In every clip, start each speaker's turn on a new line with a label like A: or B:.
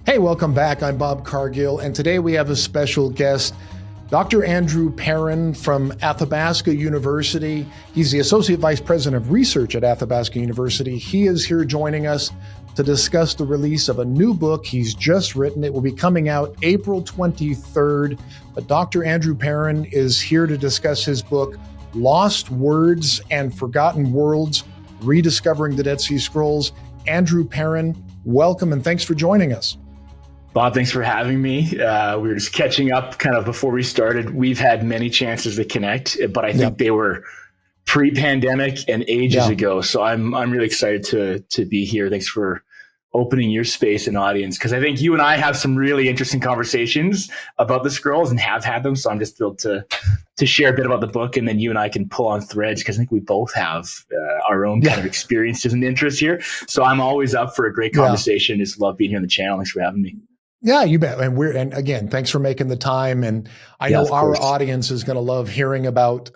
A: Hey, welcome back. I'm Bob Cargill, and today we have a special guest, Dr. Andrew Perrin from Athabasca University. He's the Associate Vice President of Research at Athabasca University. He is here joining us to discuss the release of a new book he's just written. It will be coming out April 23rd. But Dr. Andrew Perrin is here to discuss his book, Lost Words and Forgotten Worlds, Rediscovering the Dead Sea Scrolls. Andrew Perrin, welcome and thanks for joining us.
B: Bob, thanks for having me. We were just catching up kind of before we started. We've had many chances to connect, but I think they were pre-pandemic and ages ago. So I'm really excited to be here. Thanks for opening your space and audience, because I think you and I have some really interesting conversations about the scrolls and have had them. So I'm just thrilled to share a bit about the book, and then you and I can pull on threads, because I think we both have our own kind of experiences and interests here. So I'm always up for a great conversation. Just love being here on the channel. Thanks for having me.
A: Yeah, you bet. And again, thanks for making the time. And I know our audience is going to love hearing about,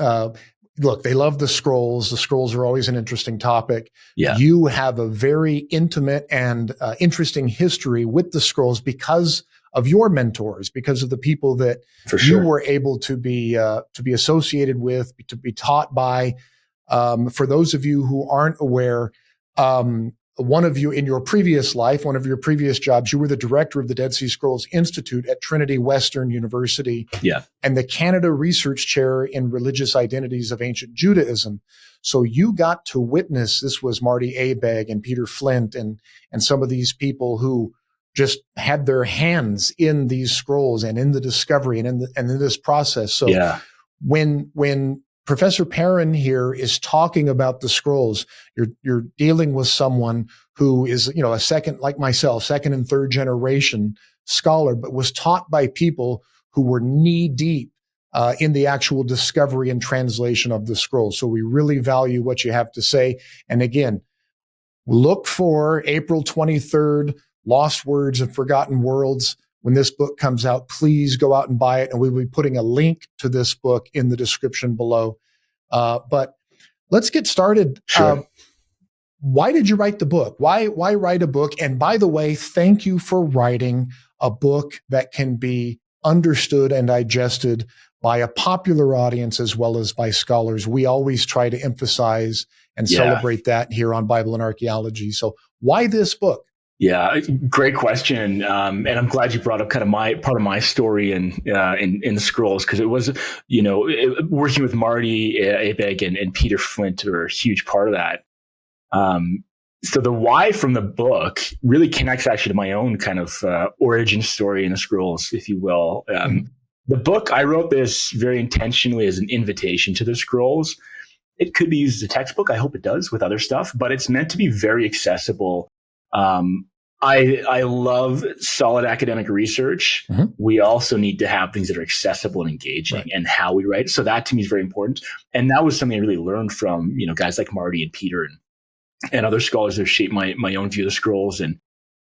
A: look, they love the scrolls. The scrolls are always an interesting topic. Yeah. You have a very intimate and interesting history with the scrolls because of your mentors, because of the people that you were able to be associated with, to be taught by. For those of you who aren't aware, one of you in your previous life, one of your previous jobs, you were the director of the Dead Sea Scrolls Institute at Trinity Western University and the Canada Research Chair in Religious Identities of Ancient Judaism. So you got to witness, this was Marty Abegg and Peter Flint and some of these people who just had their hands in these scrolls and in the discovery and in this process. So when Professor Perrin here is talking about the scrolls, you're dealing with someone who is, a second, like myself, second and third generation scholar, but was taught by people who were knee deep in the actual discovery and translation of the scrolls. So we really value what you have to say. And again, look for April 23rd, Lost Words and Forgotten Worlds. When this book comes out, please go out and buy it. And we will be putting a link to this book in the description below. But let's get started. Sure. Why did you write the book? Why write a book? And by the way, thank you for writing a book that can be understood and digested by a popular audience as well as by scholars. We always try to emphasize and celebrate that here on Bible and Archaeology. So why this book?
B: Yeah, great question. And I'm glad you brought up kind of part of my story in the scrolls, because it was, working with Marty Abegg and Peter Flint are a huge part of that. So the why from the book really connects actually to my own kind of origin story in the scrolls, if you will. The book, I wrote this very intentionally as an invitation to the scrolls. It could be used as a textbook. I hope it does with other stuff, but it's meant to be very accessible. I love solid academic research. We also need to have things that are accessible and engaging and how we write. So that to me is very important. And that was something I really learned from, guys like Marty and Peter and other scholars that have shaped my own view of the scrolls. And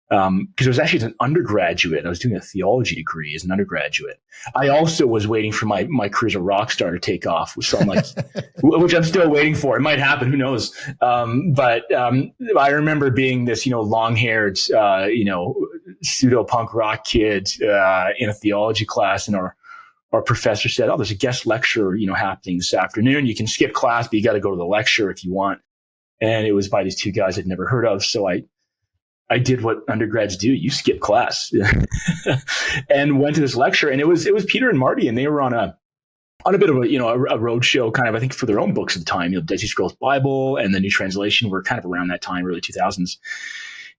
B: because it was actually as an undergraduate, I was doing a theology degree as an undergraduate. I also was waiting for my career as a rock star to take off. So I'm like, which I'm still waiting for. It might happen. Who knows? But I remember being this, long-haired, pseudo-punk rock kid in a theology class, and our professor said, "Oh, there's a guest lecture, happening this afternoon. You can skip class, but you got to go to the lecture if you want." And it was by these two guys I'd never heard of. So I did what undergrads do. You skip class and went to this lecture, and it was Peter and Marty, and they were on a bit of a road show kind of, I think, for their own books at the time, Dead Sea Scrolls Bible and the New Translation were kind of around that time, early 2000s.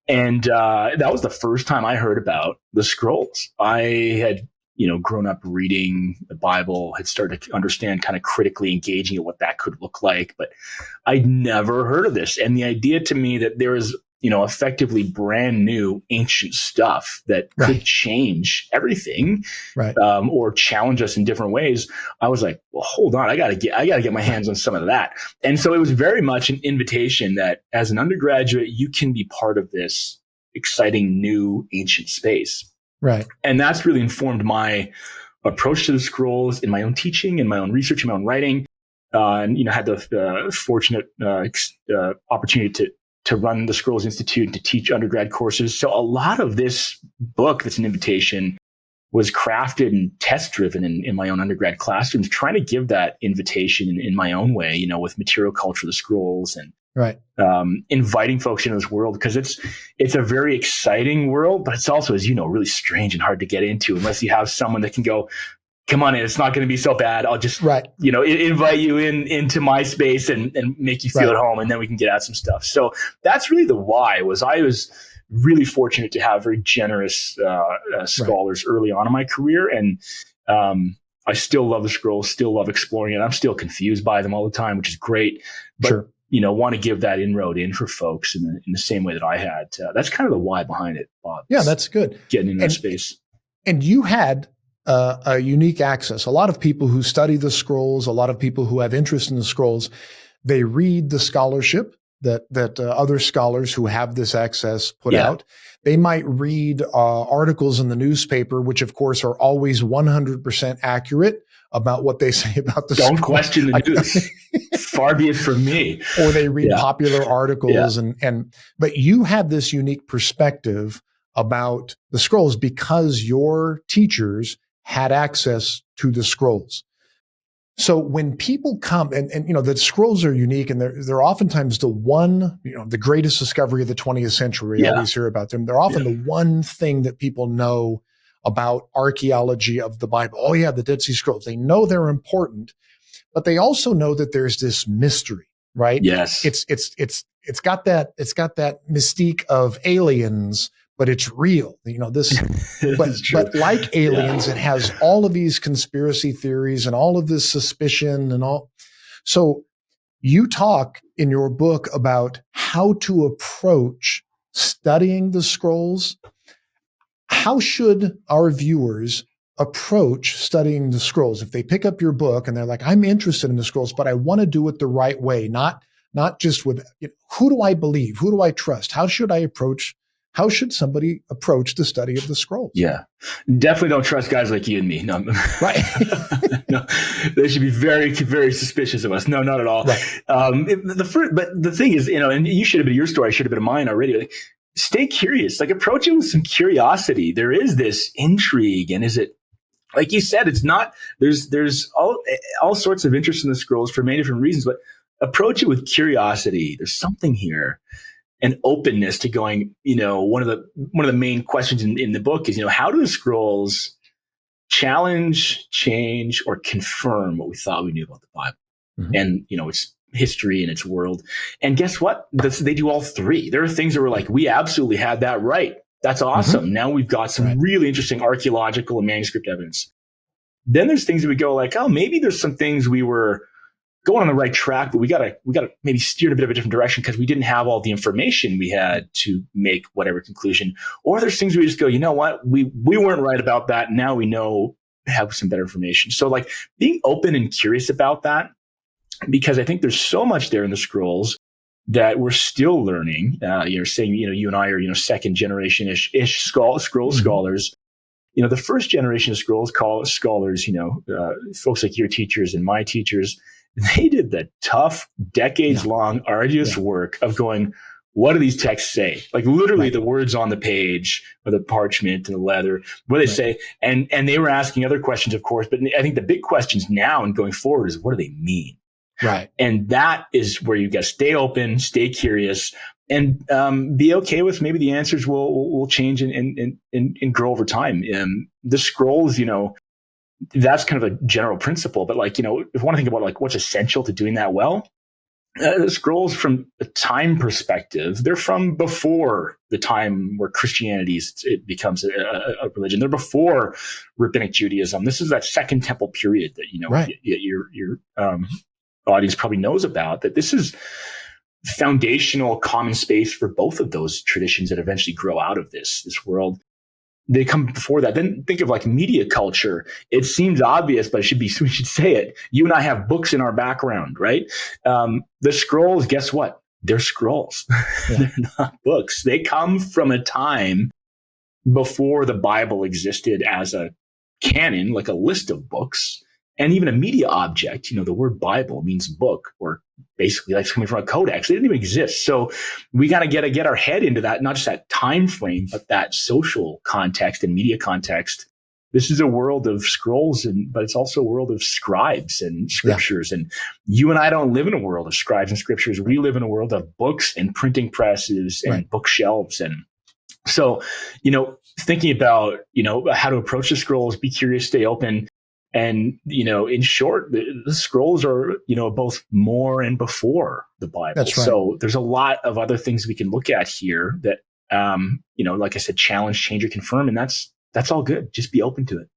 B: And that was the first time I heard about the scrolls. I had, grown up reading the Bible, had started to understand kind of critically engaging at what that could look like, but I'd never heard of this. And the idea to me that there is, effectively brand new ancient stuff that could change everything, or challenge us in different ways. I was like, well, hold on, I gotta get my hands on some of that. And so it was very much an invitation that as an undergraduate, you can be part of this exciting new ancient space. Right. And that's really informed my approach to the scrolls in my own teaching, in my own research, in my own writing. And, had the fortunate opportunity to run the Scrolls Institute and to teach undergrad courses. So a lot of this book that's an invitation was crafted and test driven in my own undergrad classrooms, trying to give that invitation in my own way, you know, with material culture, the scrolls, and inviting folks into this world, because it's a very exciting world, but it's also, as you know, really strange and hard to get into unless you have someone that can go, come on in, it's not going to be so bad. I'll just, you know, invite you into my space and make you feel at home, and then we can get at some stuff. So that's really the why. I was really fortunate to have very generous scholars early on in my career. And I still love the scrolls, still love exploring it. I'm still confused by them all the time, which is great. But, you know, want to give that inroad in for folks in the same way that I had. That's kind of the why behind it, Bob.
A: Yeah, that's good.
B: Getting in that space. And
A: you had a unique access. A lot of people who study the scrolls, a lot of people who have interest in the scrolls, they read the scholarship that other scholars who have this access put out. They might read articles in the newspaper, which of course are always 100% accurate about what they say about the
B: Don't question the news. Far be it from me.
A: Or they read popular articles but you had this unique perspective about the scrolls because your teachers had access to the scrolls. So when people come and you know, the scrolls are unique, and they're oftentimes the one, you know, the greatest discovery of the 20th century. We always hear about them. They're often the one thing that people know about archaeology of the Bible. Oh yeah, the Dead Sea Scrolls. They know they're important, but they also know that there's this mystery, right?
B: Yes.
A: It's got that mystique of aliens, but it's real, you know, but like aliens, it has all of these conspiracy theories and all of this suspicion and all. So you talk in your book about how to approach studying the scrolls. How should our viewers approach studying the scrolls? If they pick up your book and they're like, I'm interested in the scrolls, but I want to do it the right way, not just with, you know, who do I believe? Who do I trust? How should somebody approach the study of the scrolls? Yeah.
B: Definitely don't trust guys like you and me. No. Right. No, they should be very, very suspicious of us. No, not at all. Right. But the thing is, you know, and you should have been, your story should have been mine already. Like, stay curious, like approach it with some curiosity. There is this intrigue. And is it, like you said, it's not, there's all sorts of interest in the scrolls for many different reasons, but approach it with curiosity. There's something here. An openness to going, you know, one of the main questions in the book is, you know, how do the scrolls challenge, change, or confirm what we thought we knew about the Bible and, you know, its history and its world? And guess what? They do all three. There are things that were like, we absolutely had that right. That's awesome. Now we've got some really interesting archaeological and manuscript evidence. Then there's things that we go like, oh, maybe there's some things we were going on the right track, but we gotta maybe steer in a bit of a different direction because we didn't have all the information we had to make whatever conclusion. Or there's things we just go, you know what, we weren't right about that. Now we know, have some better information. So like being open and curious about that, because I think there's so much there in the scrolls that we're still learning. You're saying, you know, you and I are, you know, second generation ish scroll scholars. You know, the first generation of scrolls scholars, you know, folks like your teachers and my teachers, they did the tough, decades-long, arduous work of going, what do these texts say? Like literally the words on the page or the parchment and the leather, what do they say? And they were asking other questions, of course, but I think the big questions now and going forward is, what do they mean?
A: Right. And
B: that is where you got to stay open, stay curious, and be okay with maybe the answers will change and grow over time. The scrolls, you know, that's kind of a general principle, but like, you know, if you want to think about like what's essential to doing that well, the scrolls from a time perspective, they're from before the time where Christianity it becomes a religion. They're before rabbinic Judaism. This is that Second Temple period that, you know, your audience probably knows about, that this is foundational common space for both of those traditions that eventually grow out of this world. They come before that. Then think of like media culture. It seems obvious, but we should say it. You and I have books in our background, right? The scrolls, guess what? They're scrolls. They're not books. They come from a time before the Bible existed as a canon, like a list of books. And even a media object, the word Bible means book, or basically that's coming from a codex. It didn't even exist. So we got to get our head into that, not just that time frame, but that social context and media context. This is a world of scrolls, but it's also a world of scribes and scriptures. Yeah. And you and I don't live in a world of scribes and scriptures. We live in a world of books and printing presses and bookshelves. And so, thinking about, how to approach the scrolls, be curious, stay open. And, in short, the scrolls are, both more and before the Bible.
A: That's right.
B: So there's a lot of other things we can look at here that, like I said, challenge, change, or confirm. And that's all good. Just be open to it.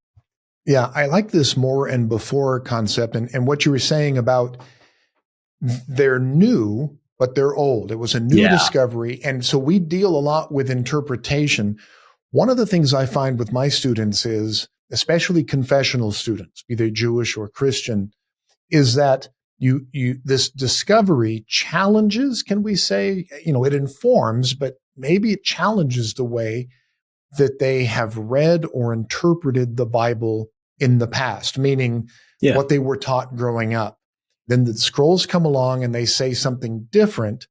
A: Yeah. I like this more and before concept, and what you were saying about they're new, but they're old. It was a new discovery. And so we deal a lot with interpretation. One of the things I find with my students is, especially confessional students, be they Jewish or Christian, is that this discovery challenges, can we say, it informs, but maybe it challenges the way that they have read or interpreted the Bible in the past, meaning what they were taught growing up. Then the scrolls come along and they say something different,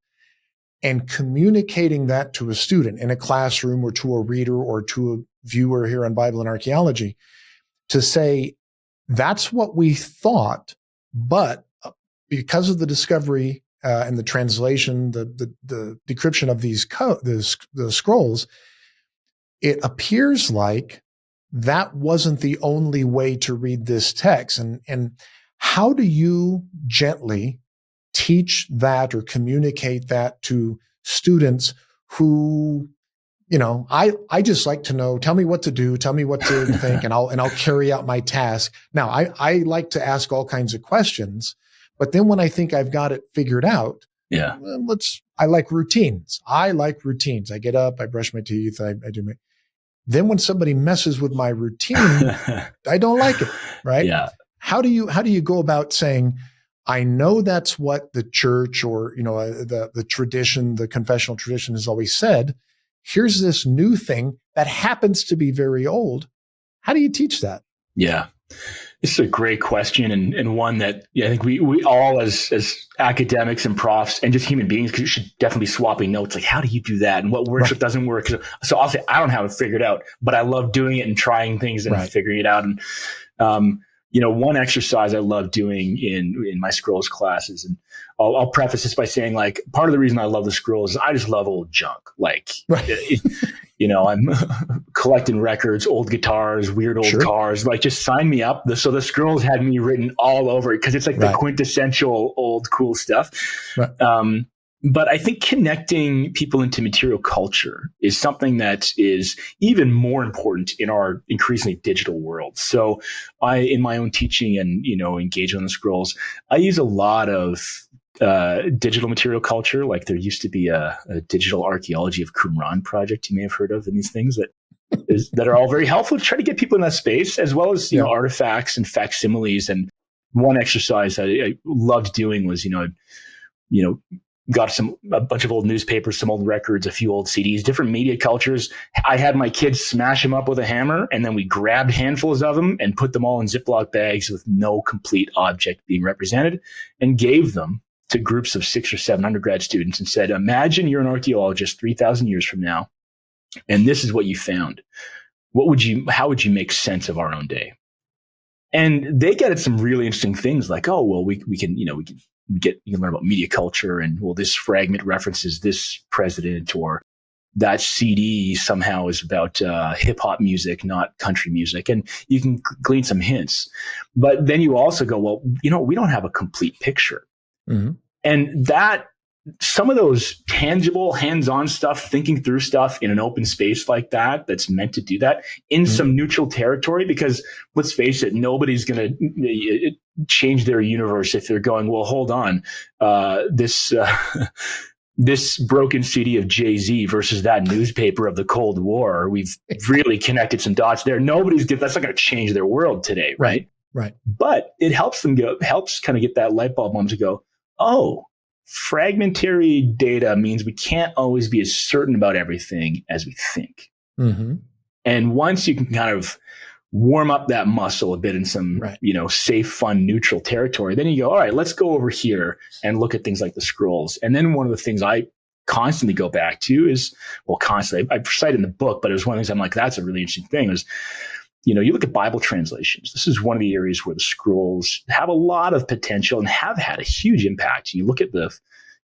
A: and communicating that to a student in a classroom or to a reader or to a viewer here on Bible and Archaeology, to say, that's what we thought, but because of the discovery and the translation, the decryption of the scrolls, it appears like that wasn't the only way to read this text. And how do you gently teach that or communicate that to students who, I just like to know, tell me what to do, tell me what to think, and I'll carry out my task. Now, I like to ask all kinds of questions, but then when I think I've got it figured out, I like routines. I get up, I brush my teeth, I do my. Then when somebody messes with my routine, I don't like it, right?
B: Yeah.
A: How do you go about saying, I know that's what the church or, the tradition, the confessional tradition has always said. Here's this new thing that happens to be very old. How do you teach that?
B: Yeah. This is a great question, and one that I think we all as academics and profs and just human beings should definitely be swapping notes. Like, how do you do that? And what works, what doesn't work? So I'll say, I don't have it figured out, but I love doing it and trying things and figuring it out. And, one exercise I love doing in my scrolls classes, and I'll preface this by saying, like, part of the reason I love the scrolls is I just love old junk. Like, I'm collecting records, old guitars, weird old cars. Like, just sign me up. So the scrolls had me written all over it because it's like the quintessential old cool stuff. Right. But I think connecting people into material culture is something that is even more important in our increasingly digital world. So in my own teaching and, engagement on the scrolls, I use a lot of digital material culture. Like, there used to be a digital archaeology of Qumran project you may have heard of, and these things that are all very helpful to try to get people in that space, as well as, artifacts and facsimiles. And one exercise that I loved doing was, got a bunch of old newspapers, some old records, a few old CDs, different media cultures. I had my kids smash them up with a hammer, and then we grabbed handfuls of them and put them all in Ziploc bags with no complete object being represented, and gave them to groups of 600 or 700 undergrad students and said, imagine you're an archaeologist 3,000 years from now, and this is what you found. How would you make sense of our own day? And they get at some really interesting things, like, oh, well, we can learn about media culture, and, well, this fragment references this president, or that CD somehow is about hip hop music, not country music. And you can glean some hints. But then you also go, well, we don't have a complete picture. Mm-hmm. And that some of those tangible, hands-on stuff, thinking through stuff in an open space like that's meant to do that in some neutral territory, because let's face it, nobody's going to change their universe if they're going, well, hold on, this broken CD of Jay-Z versus that newspaper of the Cold War, we've really connected some dots there. That's not going to change their world today, right?
A: Right.
B: But it helps them kind of get that light bulb moment to go, oh, fragmentary data means we can't always be as certain about everything as we think. Mm-hmm. And once you can kind of warm up that muscle a bit in some, safe, fun, neutral territory. Then you go, all right, let's go over here and look at things like the scrolls. And then one of the things I constantly go back to is, constantly, I cite in the book, but it was one of the things I'm like, that's a really interesting thing is, you look at Bible translations. This is one of the areas where the scrolls have a lot of potential and have had a huge impact. You look at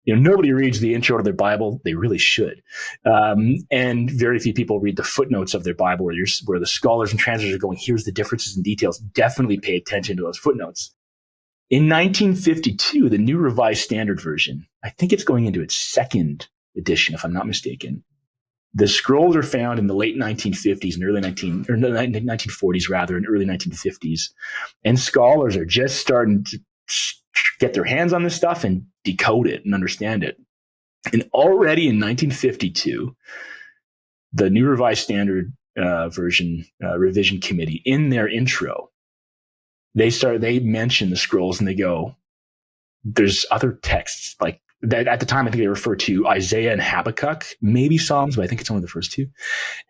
B: nobody reads the intro to their Bible. They really should. And very few people read the footnotes of their Bible where the scholars and translators are going, here's the differences and details. Definitely pay attention to those footnotes. In 1952, the New Revised Standard Version, I think it's going into its second edition, if I'm not mistaken. The scrolls are found in the late 1950s and 1940s rather, and early 1950s. And scholars are just starting to get their hands on this stuff and decode it and understand it. And already in 1952, the New Revised Standard Version Revision Committee, in their intro, they mention the scrolls and they go, there's other texts like that. At the time, I think they refer to Isaiah and Habakkuk, maybe Psalms, but I think it's only the first two.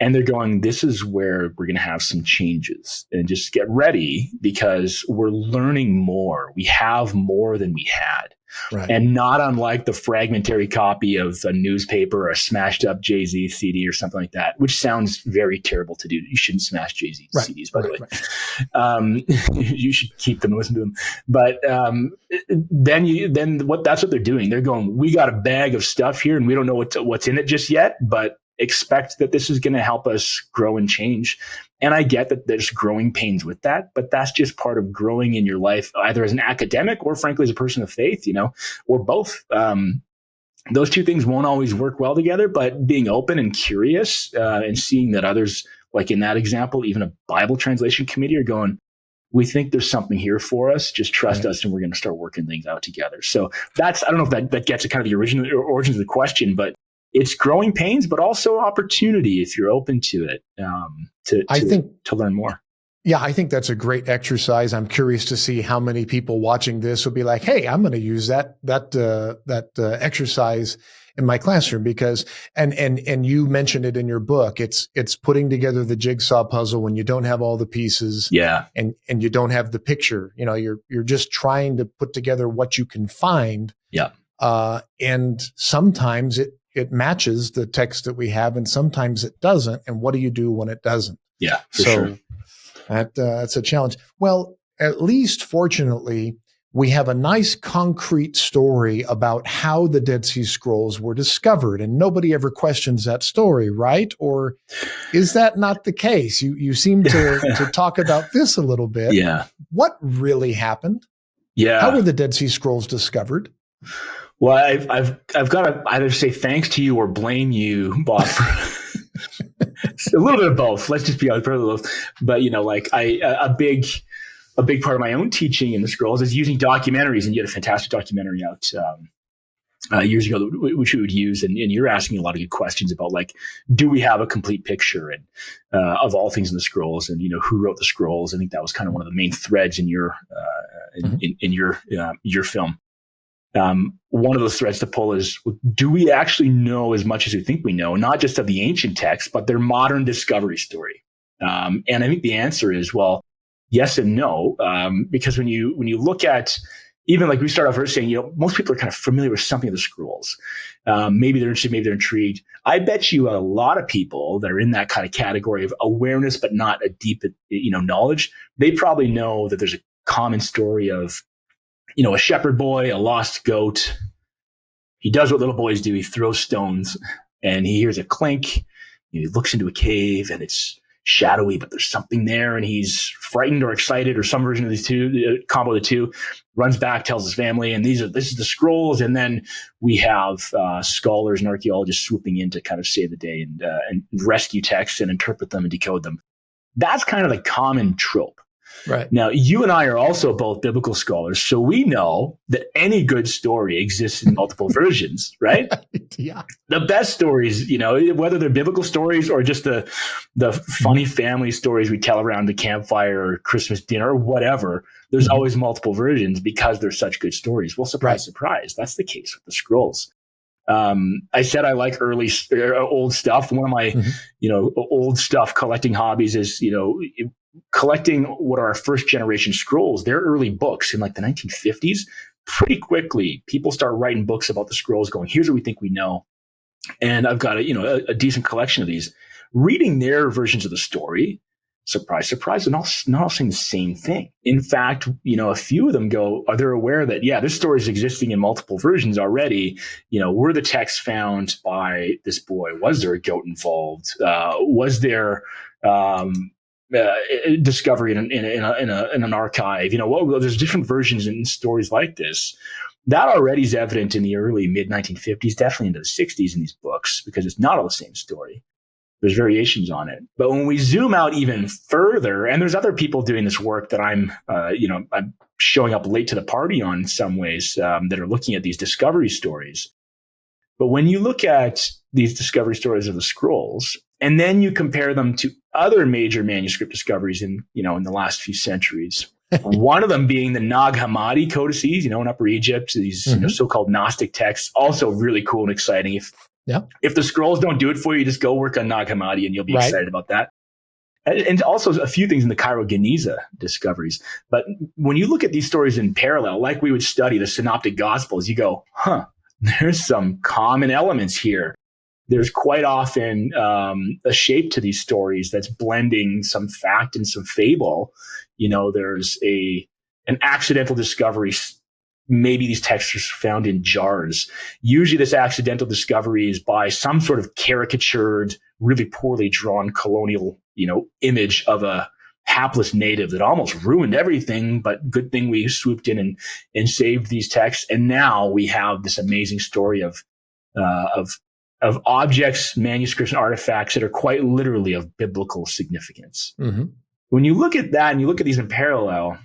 B: And they're going, this is where we're going to have some changes, and just get ready because we're learning more. We have more than we had. Right. And not unlike the fragmentary copy of a newspaper or a smashed up Jay-Z CD or something like that, which sounds very terrible to do. You shouldn't smash Jay-Z CDs, by the way. You should keep them and listen to them. But that's what they're doing. They're going, we got a bag of stuff here and we don't know what's in it just yet, but expect that this is going to help us grow and change. And I get that there's growing pains with that, but that's just part of growing in your life, either as an academic or frankly as a person of faith, or both. Those two things won't always work well together, but being open and curious and seeing that others, like in that example, even a Bible translation committee are going, we think there's something here for us. Just trust us and we're going to start working things out together. So I don't know if that gets to kind of the original origins of the question, but it's growing pains, but also opportunity if you're open to it, to learn more.
A: Yeah, I think that's a great exercise. I'm curious to see how many people watching this will be like, "Hey, I'm going to use that exercise in my classroom," because and you mentioned it in your book. It's putting together the jigsaw puzzle when you don't have all the pieces.
B: Yeah,
A: and you don't have the picture. You're just trying to put together what you can find.
B: Yeah,
A: and sometimes it matches the text that we have, and sometimes it doesn't. And what do you do when it doesn't?
B: Yeah, for sure.
A: That's a challenge. Well, at least fortunately, we have a nice concrete story about how the Dead Sea Scrolls were discovered, and nobody ever questions that story, right? Or is that not the case? You seem to talk about this a little bit.
B: Yeah. What
A: really happened?
B: Yeah.
A: How were the Dead Sea Scrolls discovered?
B: Well, I've got to either say thanks to you or blame you, Bob. A little bit of both. Let's just be honest. But a big part of my own teaching in the scrolls is using documentaries, and you had a fantastic documentary out years ago, which we would use, and you're asking a lot of good questions about do we have a complete picture and of all things in the scrolls, and who wrote the scrolls. I think that was kind of one of the main threads in your in your film. One of those threads to pull is, do we actually know as much as we think we know, not just of the ancient texts, but their modern discovery story? And I think the answer is, well, yes and no, because when you look at, even like we start off first saying, most people are kind of familiar with something of the scrolls. Maybe they're interested, maybe they're intrigued. I bet you a lot of people that are in that kind of category of awareness, but not a deep, knowledge, they probably know that there's a common story of, a shepherd boy, a lost goat. He does what little boys do. He throws stones and he hears a clink. He looks into a cave and it's shadowy, but there's something there, and he's frightened or excited or some version of these two, combo of the two, runs back, tells his family, and this is the scrolls. And then we have scholars and archaeologists swooping in to kind of save the day and rescue texts and interpret them and decode them. That's kind of the common trope.
A: Right.
B: Now, you and I are also both biblical scholars, so we know that any good story exists in multiple versions, right?
A: Yeah.
B: The best stories, whether they're biblical stories or just the funny family stories we tell around the campfire or Christmas dinner or whatever, there's always multiple versions because they're such good stories. Well, surprise, surprise. That's the case with the scrolls. I said I like old stuff. One of my, old stuff collecting hobbies is, collecting what are our first generation scrolls, they're early books in like the 1950s. Pretty quickly, people start writing books about the scrolls going, here's what we think we know. And I've got a decent collection of these. Reading their versions of the story, surprise, surprise, and not all saying the same thing. In fact, a few of them they're aware that, this story is existing in multiple versions already. Were the texts found by this boy? Was there a goat involved? Was there discovery in an archive? There's different versions in stories like this. That already is evident in the early mid 1950s, definitely into the 60s in these books, because it's not all the same story. There's variations on it. But when we zoom out even further, and there's other people doing this work that I'm showing up late to the party on in some ways, that are looking at these discovery stories. But when you look at these discovery stories of the scrolls, and then you compare them to other major manuscript discoveries in the last few centuries, one of them being the Nag Hammadi codices, in Upper Egypt, these so-called Gnostic texts, also really cool and exciting. If the scrolls don't do it for you, just go work on Nag Hammadi and you'll be excited about that. And also a few things in the Cairo-Geniza discoveries. But when you look at these stories in parallel, like we would study the Synoptic Gospels, you go, there's some common elements here. There's quite often a shape to these stories that's blending some fact and some fable. There's an accidental discovery. Maybe these texts are found in jars. Usually this accidental discovery is by some sort of caricatured, really poorly drawn colonial, image of a hapless native that almost ruined everything, but good thing we swooped in and saved these texts. And now we have this amazing story of objects, manuscripts, and artifacts that are quite literally of biblical significance. Mm-hmm. When you look at that and you look at these in parallel,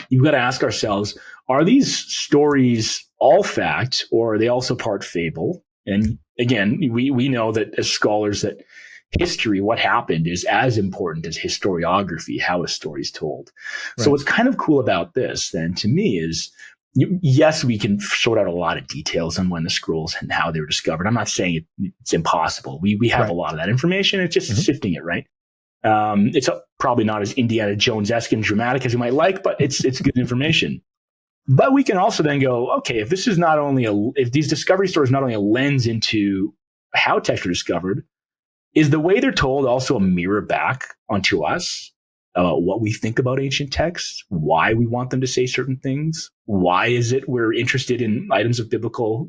B: you've got to ask ourselves, are these stories all fact, or are they also part fable? And again, we know that as scholars that history, what happened, is as important as historiography, how a story is told. Right. So what's kind of cool about this then to me is, yes, we can sort out a lot of details on when the scrolls and how they were discovered. I'm not saying it's impossible. We have a lot of that information. It's just sifting it, right? It's probably not as Indiana Jones-esque and dramatic as you might like, but it's good information. But we can also then go, okay, if this is if these discovery stories not only a lens into how texts are discovered, is the way they're told also a mirror back onto us about what we think about ancient texts, why we want them to say certain things, why is it we're interested in items of biblical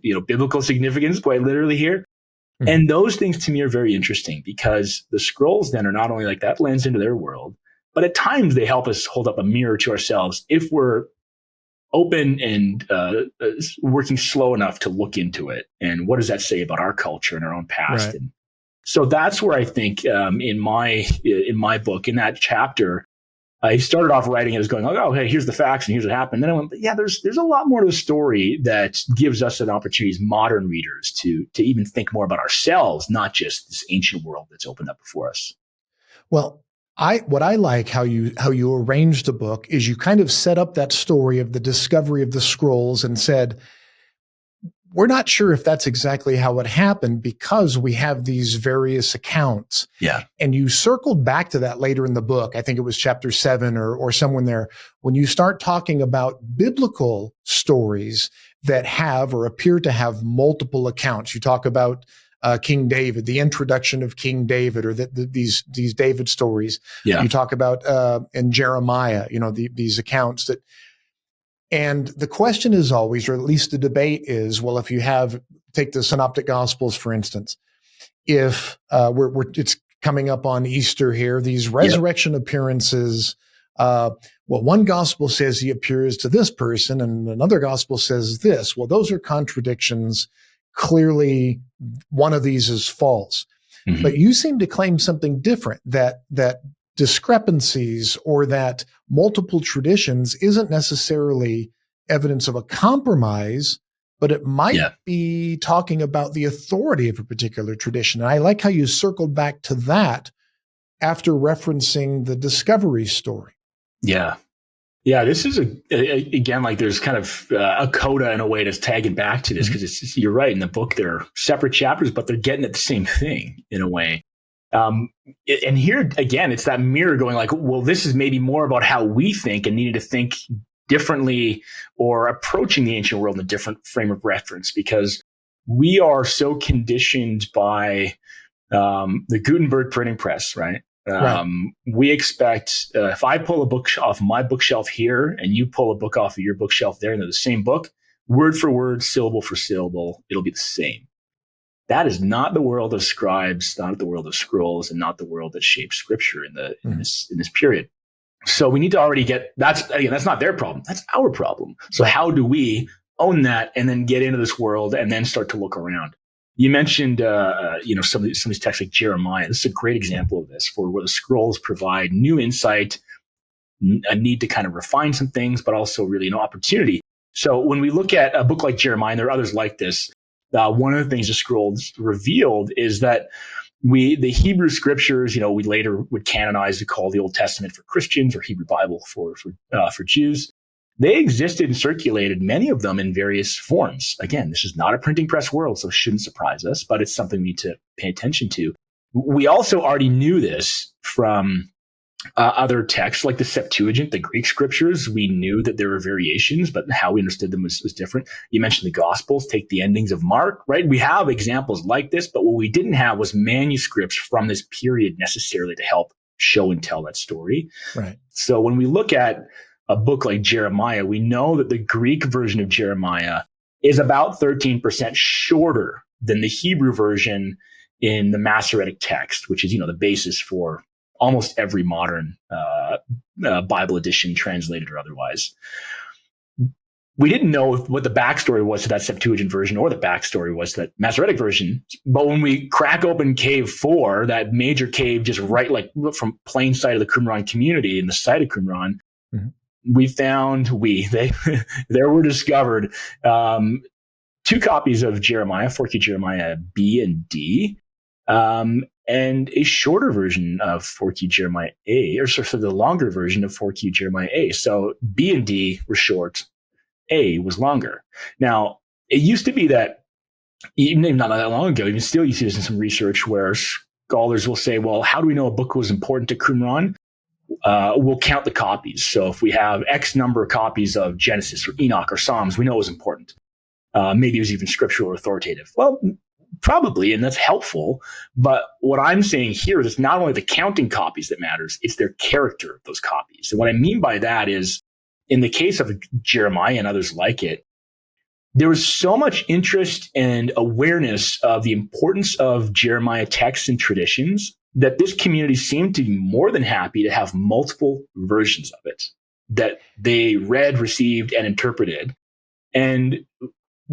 B: significance, quite literally here. Mm-hmm. And those things to me are very interesting, because the scrolls then are not only like that lens into their world, but at times they help us hold up a mirror to ourselves if we're open and working slow enough to look into it. And what does that say about our culture and our own past? Right. And so that's where I think in my book, in that chapter, I started off writing it as going, oh, hey, here's the facts and here's what happened. And then I went, there's a lot more to the story that gives us an opportunity as modern readers to even think more about ourselves, not just this ancient world that's opened up before us.
A: Well, what I like how you arranged the book is you kind of set up that story of the discovery of the scrolls and said, we're not sure if that's exactly how it happened because we have these various accounts. Yeah. And you circled back to that later in the book. I think it was chapter 7 or somewhere there, when you start talking about biblical stories that have or appear to have multiple accounts. You talk about King David, the introduction of King David, or these David stories. Yeah. You talk about in Jeremiah, these accounts that. And the question is always, or at least the debate is, well, if you take the Synoptic Gospels, for instance, if it's coming up on Easter here, these resurrection appearances, one gospel says he appears to this person and another gospel says this. Well, those are contradictions. Clearly, one of these is false. Mm-hmm. But you seem to claim something different, that discrepancies or that multiple traditions isn't necessarily evidence of a compromise, but it might be talking about the authority of a particular tradition. And I like how you circled back to that after referencing the discovery story.
B: Yeah. Yeah, this is again, like there's kind of a coda in a way to tag it back to this, because you're right, in the book they're separate chapters, but they're getting at the same thing in a way. And here again, it's that mirror going like, well, this is maybe more about how we think and needing to think differently or approaching the ancient world in a different frame of reference, because we are so conditioned by the Gutenberg printing press, right? We expect if I pull a book off my bookshelf here and you pull a book off of your bookshelf there and they're the same book, word for word, syllable for syllable, it'll be the same. That is not the world of scribes, not the world of scrolls, and not the world that shaped scripture in this period. So we need to already get that's not their problem. That's our problem. So how do we own that and then get into this world and then start to look around? You mentioned some of these texts like Jeremiah. This is a great example of this, for where the scrolls provide new insight, a need to kind of refine some things, but also really an opportunity. So when we look at a book like Jeremiah, and there are others like this, one of the things the scrolls revealed is that the Hebrew scriptures, we later would canonize to call the Old Testament for Christians or Hebrew Bible for Jews. They existed and circulated, many of them in various forms. Again, this is not a printing press world, so it shouldn't surprise us, but it's something we need to pay attention to. We also already knew this from other texts like the Septuagint, the Greek scriptures. We knew that there were variations, but how we understood them was different. You mentioned the Gospels, take the endings of Mark, right? We have examples like this, but what we didn't have was manuscripts from this period necessarily to help show and tell that story.
A: Right.
B: So when we look at a book like Jeremiah, we know that the Greek version of Jeremiah is about 13% shorter than the Hebrew version in the Masoretic text, which is, the basis for almost every modern Bible edition, translated or otherwise. We didn't know what the backstory was to that Septuagint version or the backstory was to that Masoretic version. But when we crack open Cave 4, that major cave just right like from plain sight of the Qumran community in the site of Qumran, we found there were discovered 2 copies of Jeremiah, 4Q Jeremiah B and D, and a shorter version of 4Q Jeremiah A, or sort of the longer version of 4Q Jeremiah A. So B and D were short, A was longer. Now, it used to be that, even not that long ago, even still you see this in some research where scholars will say, well, how do we know a book was important to Qumran? We'll count the copies. So if we have X number of copies of Genesis or Enoch or Psalms, we know it was important. Maybe it was even scriptural or authoritative. Well, probably, and that's helpful. But what I'm saying here is it's not only the counting copies that matters, it's their character of those copies. And what I mean by that is, in the case of Jeremiah and others like it, there was so much interest and awareness of the importance of Jeremiah texts and traditions that this community seemed to be more than happy to have multiple versions of it that they read, received, and interpreted. And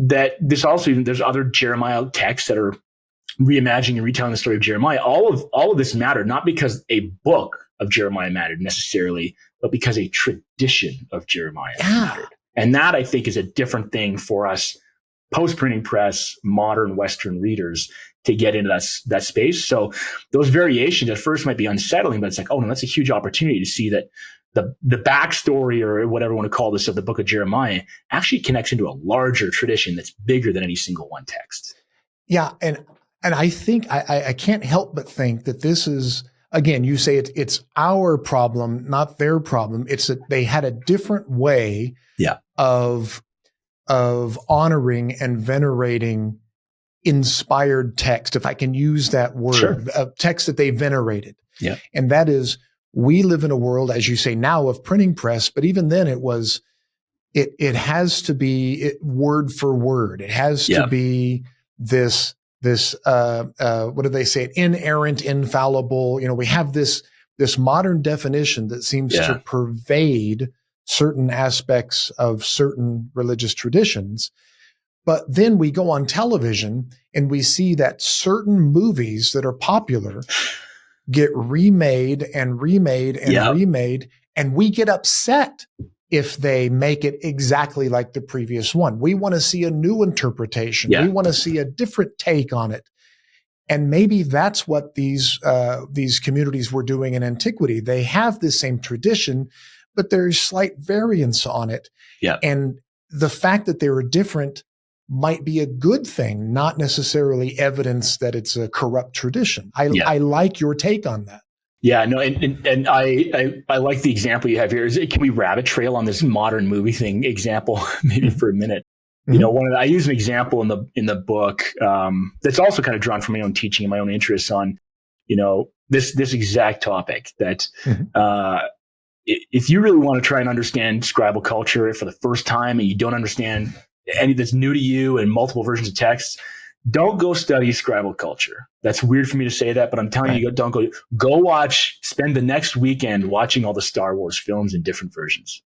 B: that this also, there's other Jeremiah texts that are reimagining and retelling the story of Jeremiah. All of this mattered, not because a book of Jeremiah mattered necessarily, but because a tradition of Jeremiah mattered. And that, I think, is a different thing for us post-printing press, modern Western readers to get into that space. So those variations at first might be unsettling, but it's like, oh no, that's a huge opportunity to see that the backstory, or whatever you want to call this, of the book of Jeremiah actually connects into a larger tradition that's bigger than any single one text.
A: Yeah. And I think I can't help but think that this is, again, you say it's our problem, not their problem. It's that they had a different way of honoring and venerating inspired text, if I can use that word, a text that they venerated.
B: Yeah.
A: And that is, we live in a world, as you say now, of printing press, but even then it has to be word for word. It has to be this what do they say? Inerrant, infallible. We have this modern definition that seems to pervade certain aspects of certain religious traditions. But then we go on television and we see that certain movies that are popular get remade and remade and remade, and we get upset if they make it exactly like the previous one. We want to see a new interpretation. We want to see a different take on it. And maybe that's what these communities were doing in antiquity. They have the same tradition, but there's slight variance on it.
B: Yeah.
A: And the fact that they were different might be a good thing, not necessarily evidence that it's a corrupt tradition. I like your take on that.
B: Yeah, no, and I like the example you have here. Can we rabbit trail on this modern movie thing example maybe for a minute? Mm-hmm. You know, I use an example in the book that's also kind of drawn from my own teaching and my own interests on, you know, this exact topic that if you really want to try and understand scribal culture for the first time and you don't understand any that's new to you and multiple versions of text, don't go study scribal culture. That's weird for me to say that, but I'm telling you, don't go spend the next weekend watching all the Star Wars films in different versions.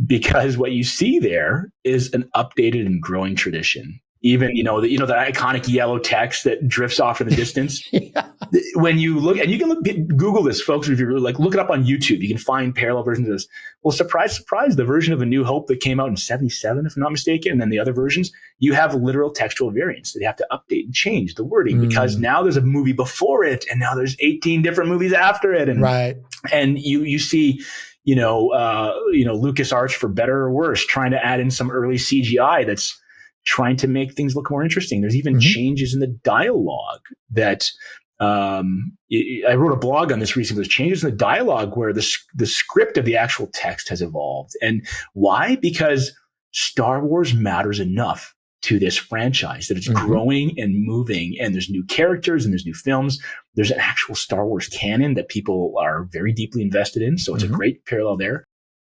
B: Because what you see there is an updated and growing tradition. Even, the iconic yellow text that drifts off in the distance. When you look, and you can Google this, folks, if you're look it up on YouTube, you can find parallel versions of this. Well, surprise, surprise, the version of A New Hope that came out in 1977, if I'm not mistaken, and then the other versions, you have literal textual variants that they have to update and change the wording because now there's a movie before it, and now there's 18 different movies after it. And, and you see, LucasArts, for better or worse, trying to add in some early CGI that's trying to make things look more interesting. There's even changes in the dialogue that I wrote a blog on this recently. There's changes in the dialogue where the script of the actual text has evolved. And why? Because Star Wars matters enough to this franchise that it's growing and moving, and there's new characters and there's new films. There's an actual Star Wars canon that people are very deeply invested in. So it's a great parallel there.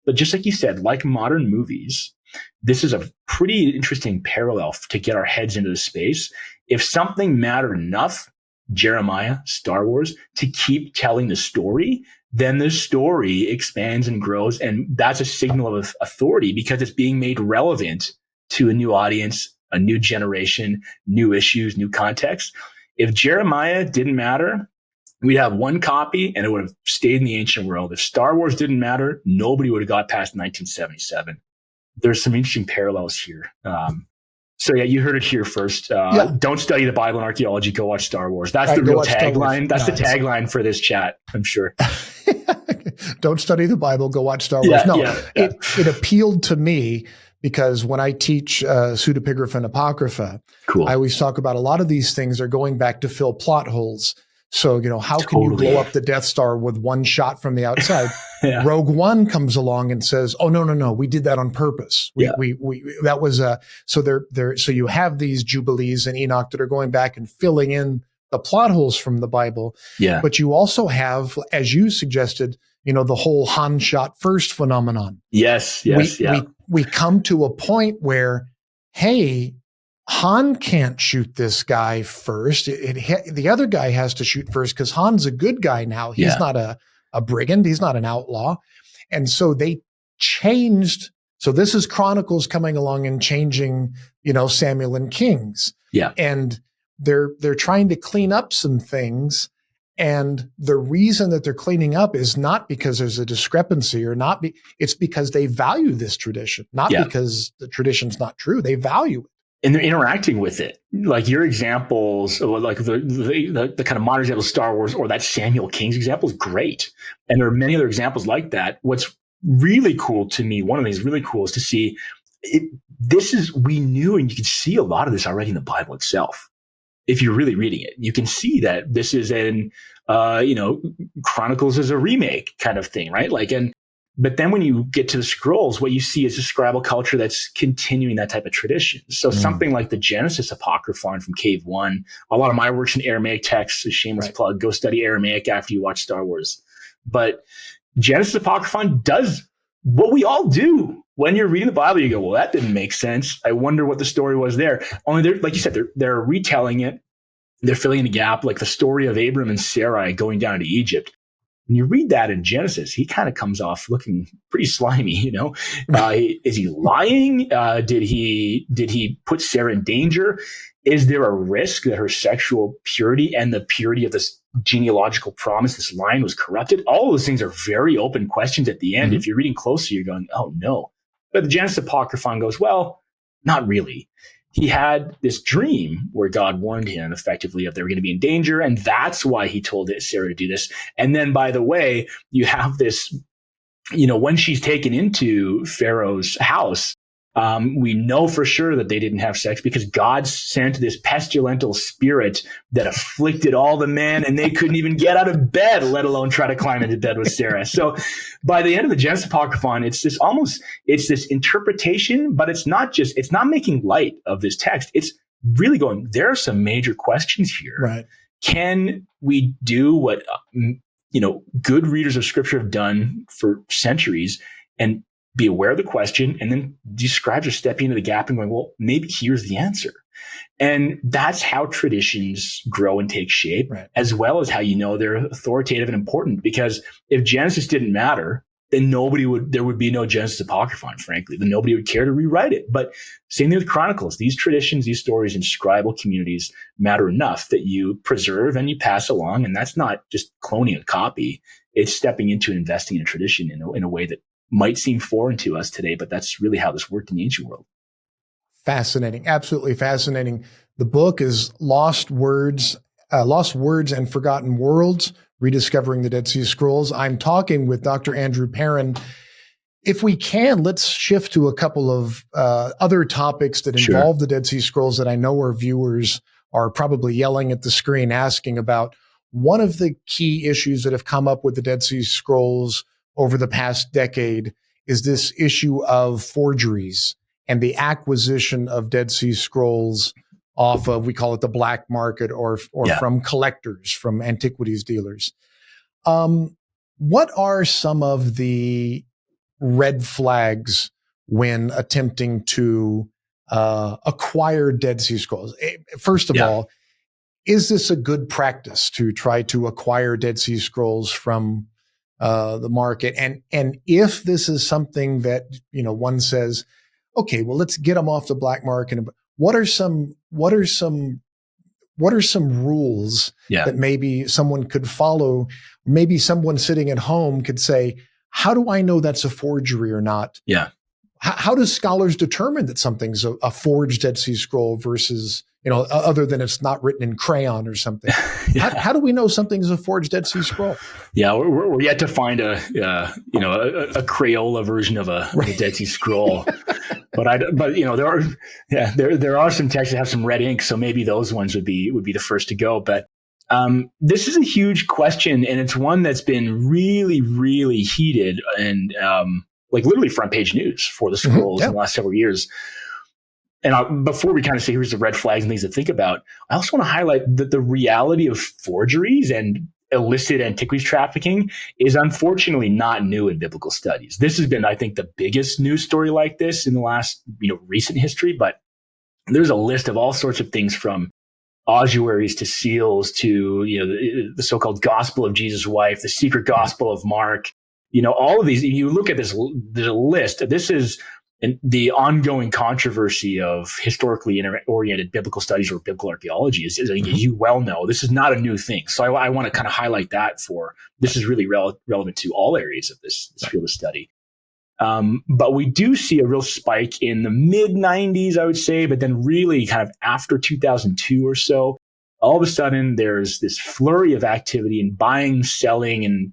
B: But just like you said, like modern movies, this is a pretty interesting parallel to get our heads into the space. If something mattered enough, Jeremiah, Star Wars, to keep telling the story, then the story expands and grows. And that's a signal of authority because it's being made relevant to a new audience, a new generation, new issues, new context. If Jeremiah didn't matter, we'd have one copy and it would have stayed in the ancient world. If Star Wars didn't matter, nobody would have got past 1977. There's some interesting parallels here. So yeah, you heard it here first. Don't study the Bible and archaeology. Go watch Star Wars. That's the real tagline. That's the tagline for this chat, I'm sure.
A: Don't study the Bible. Go watch Star Wars. It appealed to me because when I teach pseudepigrapha and apocrypha, I always talk about a lot of these things are going back to fill plot holes. So, how can you blow up the Death Star with one shot from the outside? Rogue One comes along and says, "Oh, no, we did that on purpose. That was so you have these Jubilees and Enoch that are going back and filling in the plot holes from the Bible. But you also have, as you suggested, the whole Han shot first phenomenon. We come to a point where, hey, Han can't shoot this guy first. The other guy has to shoot first because Han's a good guy now. He's not a brigand. He's not an outlaw. And so they changed. So this is Chronicles coming along and changing, Samuel and Kings. And they're trying to clean up some things. And the reason that they're cleaning up is not because there's a discrepancy it's because they value this tradition, not because the tradition's not true. They value it.
B: And they're interacting with it. Like your examples, like the kind of modern example of Star Wars or that Samuel King's example is great. And there are many other examples like that. What's really cool to me, one of the things really cool is to see we knew, and you can see a lot of this already in the Bible itself. If you're really reading it, you can see that this is Chronicles is a remake kind of thing, right? But then when you get to the scrolls, what you see is a scribal culture that's continuing that type of tradition. So something like the Genesis Apocryphon from Cave One, a lot of my work's in Aramaic texts, a shameless plug, go study Aramaic after you watch Star Wars. But Genesis Apocryphon does what we all do. When you're reading the Bible, you go, well, that didn't make sense. I wonder what the story was there. Only like you said, they're retelling it. They're filling in a gap, like the story of Abram and Sarai going down to Egypt. When you read that in Genesis, he kind of comes off looking pretty slimy, Is he lying? Did he put Sarah in danger? Is there a risk that her sexual purity and the purity of this genealogical promise, this line, was corrupted? All of those things are very open questions at the end. If you're reading closely, you're going, oh no. But the Genesis Apocryphon goes, well, not really. He had this dream where God warned him effectively of they were going to be in danger. And that's why he told Sarah to do this. And then, by the way, you have this, when she's taken into Pharaoh's house, We know for sure that they didn't have sex because God sent this pestilential spirit that afflicted all the men, and they couldn't even get out of bed, let alone try to climb into bed with Sarah. So by the end of the Genesis Apocryphon, it's this interpretation, but it's not making light of this text. It's really going, there are some major questions here.
A: Right.
B: Can we do what, good readers of scripture have done for centuries and be aware of the question, and then these scribes are stepping into the gap and going, well, maybe here's the answer. And that's how traditions grow and take shape, right, as well as how they're authoritative and important. Because if Genesis didn't matter, then there would be no Genesis Apocryphon, frankly. Then nobody would care to rewrite it. But same thing with Chronicles. These traditions, these stories in scribal communities matter enough that you preserve and you pass along. And that's not just cloning a copy. It's stepping into and investing in a tradition in a way that might seem foreign to us today, but that's really how this worked in the ancient world.
A: Fascinating. Absolutely fascinating. The book is Lost Words and Forgotten Worlds, Rediscovering the Dead Sea Scrolls. I'm talking with Dr. Andrew Perrin. If we can, let's shift to a couple of other topics that involve the Dead Sea Scrolls that I know our viewers are probably yelling at the screen, asking about. One of the key issues that have come up with the Dead Sea Scrolls over the past decade is this issue of forgeries and the acquisition of Dead Sea Scrolls off of, we call it the black market, or from collectors, from antiquities dealers. What are some of the red flags when attempting to acquire Dead Sea Scrolls? First of all, is this a good practice to try to acquire Dead Sea Scrolls from the market? And if this is something that, one says, okay, well, let's get them off the black market. What are some rules that maybe someone could follow? Maybe someone sitting at home could say, how do I know that's a forgery or not?
B: Yeah.
A: How do scholars determine that something's a forged Dead Sea Scroll versus, other than it's not written in crayon or something? How do we know something's a forged Dead Sea Scroll?
B: Yeah, we're yet to find a Crayola version of a Dead Sea Scroll. But there are some texts that have some red ink, so maybe those ones would be the first to go. But this is a huge question, and it's one that's been really, really heated and literally front page news for the scrolls in the last several years. And before we kind of say here's the red flags and things to think about, I also want to highlight that the reality of forgeries and illicit antiquities trafficking is unfortunately not new in biblical studies. This has been, I think, the biggest news story like this in the last, recent history. But there's a list of all sorts of things from ossuaries to seals to, the so-called gospel of Jesus' wife, the secret gospel of Mark, all of these. If you look at this, there's a list. This is the ongoing controversy of historically oriented biblical studies or biblical archaeology is as you well know, this is not a new thing. So I want to kind of highlight that this is really relevant to all areas of this field of study. But we do see a real spike in the mid 90s, I would say, but then really kind of after 2002 or so, all of a sudden there's this flurry of activity in buying, selling, and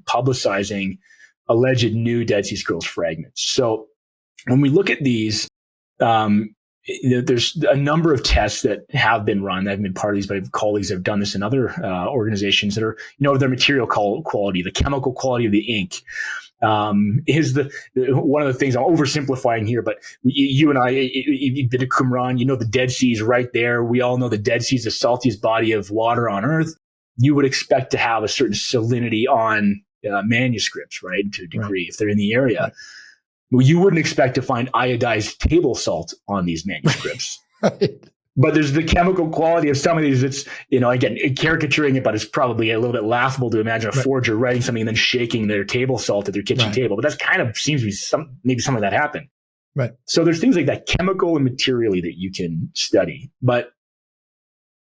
B: publicizing alleged new Dead Sea Scrolls fragments. So when we look at these, there's a number of tests that have been run. I've been part of these, but I have colleagues that have done this in other organizations that are, their material quality, the chemical quality of the ink, is one of the things I'm oversimplifying here. But you and I, you've been to Qumran, the Dead Sea is right there. We all know the Dead Sea is the saltiest body of water on earth. You would expect to have a certain salinity on manuscripts, right, to a degree, if they're in the area. Right. Well, you wouldn't expect to find iodized table salt on these manuscripts. Right. But there's the chemical quality of some of these. It's, again, caricaturing it, but it's probably a little bit laughable to imagine a forger writing something and then shaking their table salt at their kitchen table. But that's kind of seems to be maybe some of that happened. Right. So there's things like that, chemical and materially, that you can study. But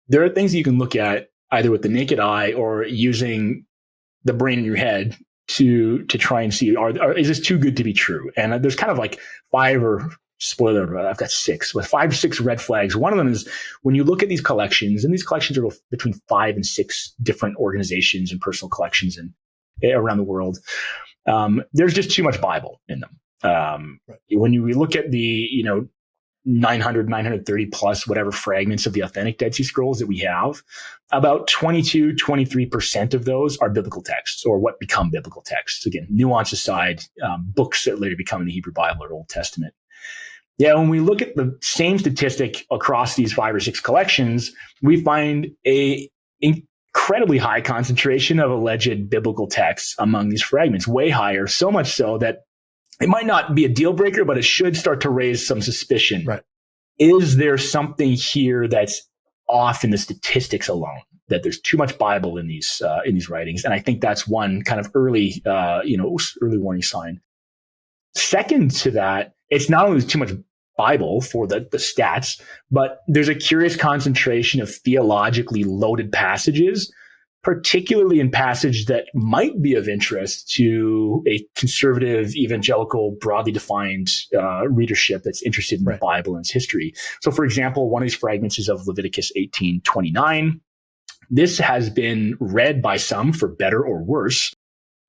B: there are things that you can look at either with the naked eye or using the brain in your head to try and see, is this too good to be true? And there's kind of like I've got 6 or 6 red flags. One of them is when you look at these collections, and these collections are between 5 and 6 different organizations and personal collections around the world. There's just too much Bible in them. When we look at the, 900, 930 plus whatever fragments of the authentic Dead Sea Scrolls that we have, about 22, 23% of those are biblical texts, or what become biblical texts. Again, nuance aside, books that later become in the Hebrew Bible or Old Testament. Yeah, when we look at the same statistic across these 5 or 6 collections, we find a incredibly high concentration of alleged biblical texts among these fragments, way higher, so much so that it might not be a deal breaker, but it should start to raise some suspicion.
A: Right.
B: Is there something here that's off in the statistics alone? That there's too much Bible in these writings, and I think that's one kind of early warning sign. Second to that, it's not only too much Bible for the stats, but there's a curious concentration of theologically loaded passages, particularly in passages that might be of interest to a conservative, evangelical, broadly defined readership that's interested in the Bible and its history. So, for example, one of these fragments is of Leviticus 18:29. This has been read by some, for better or worse,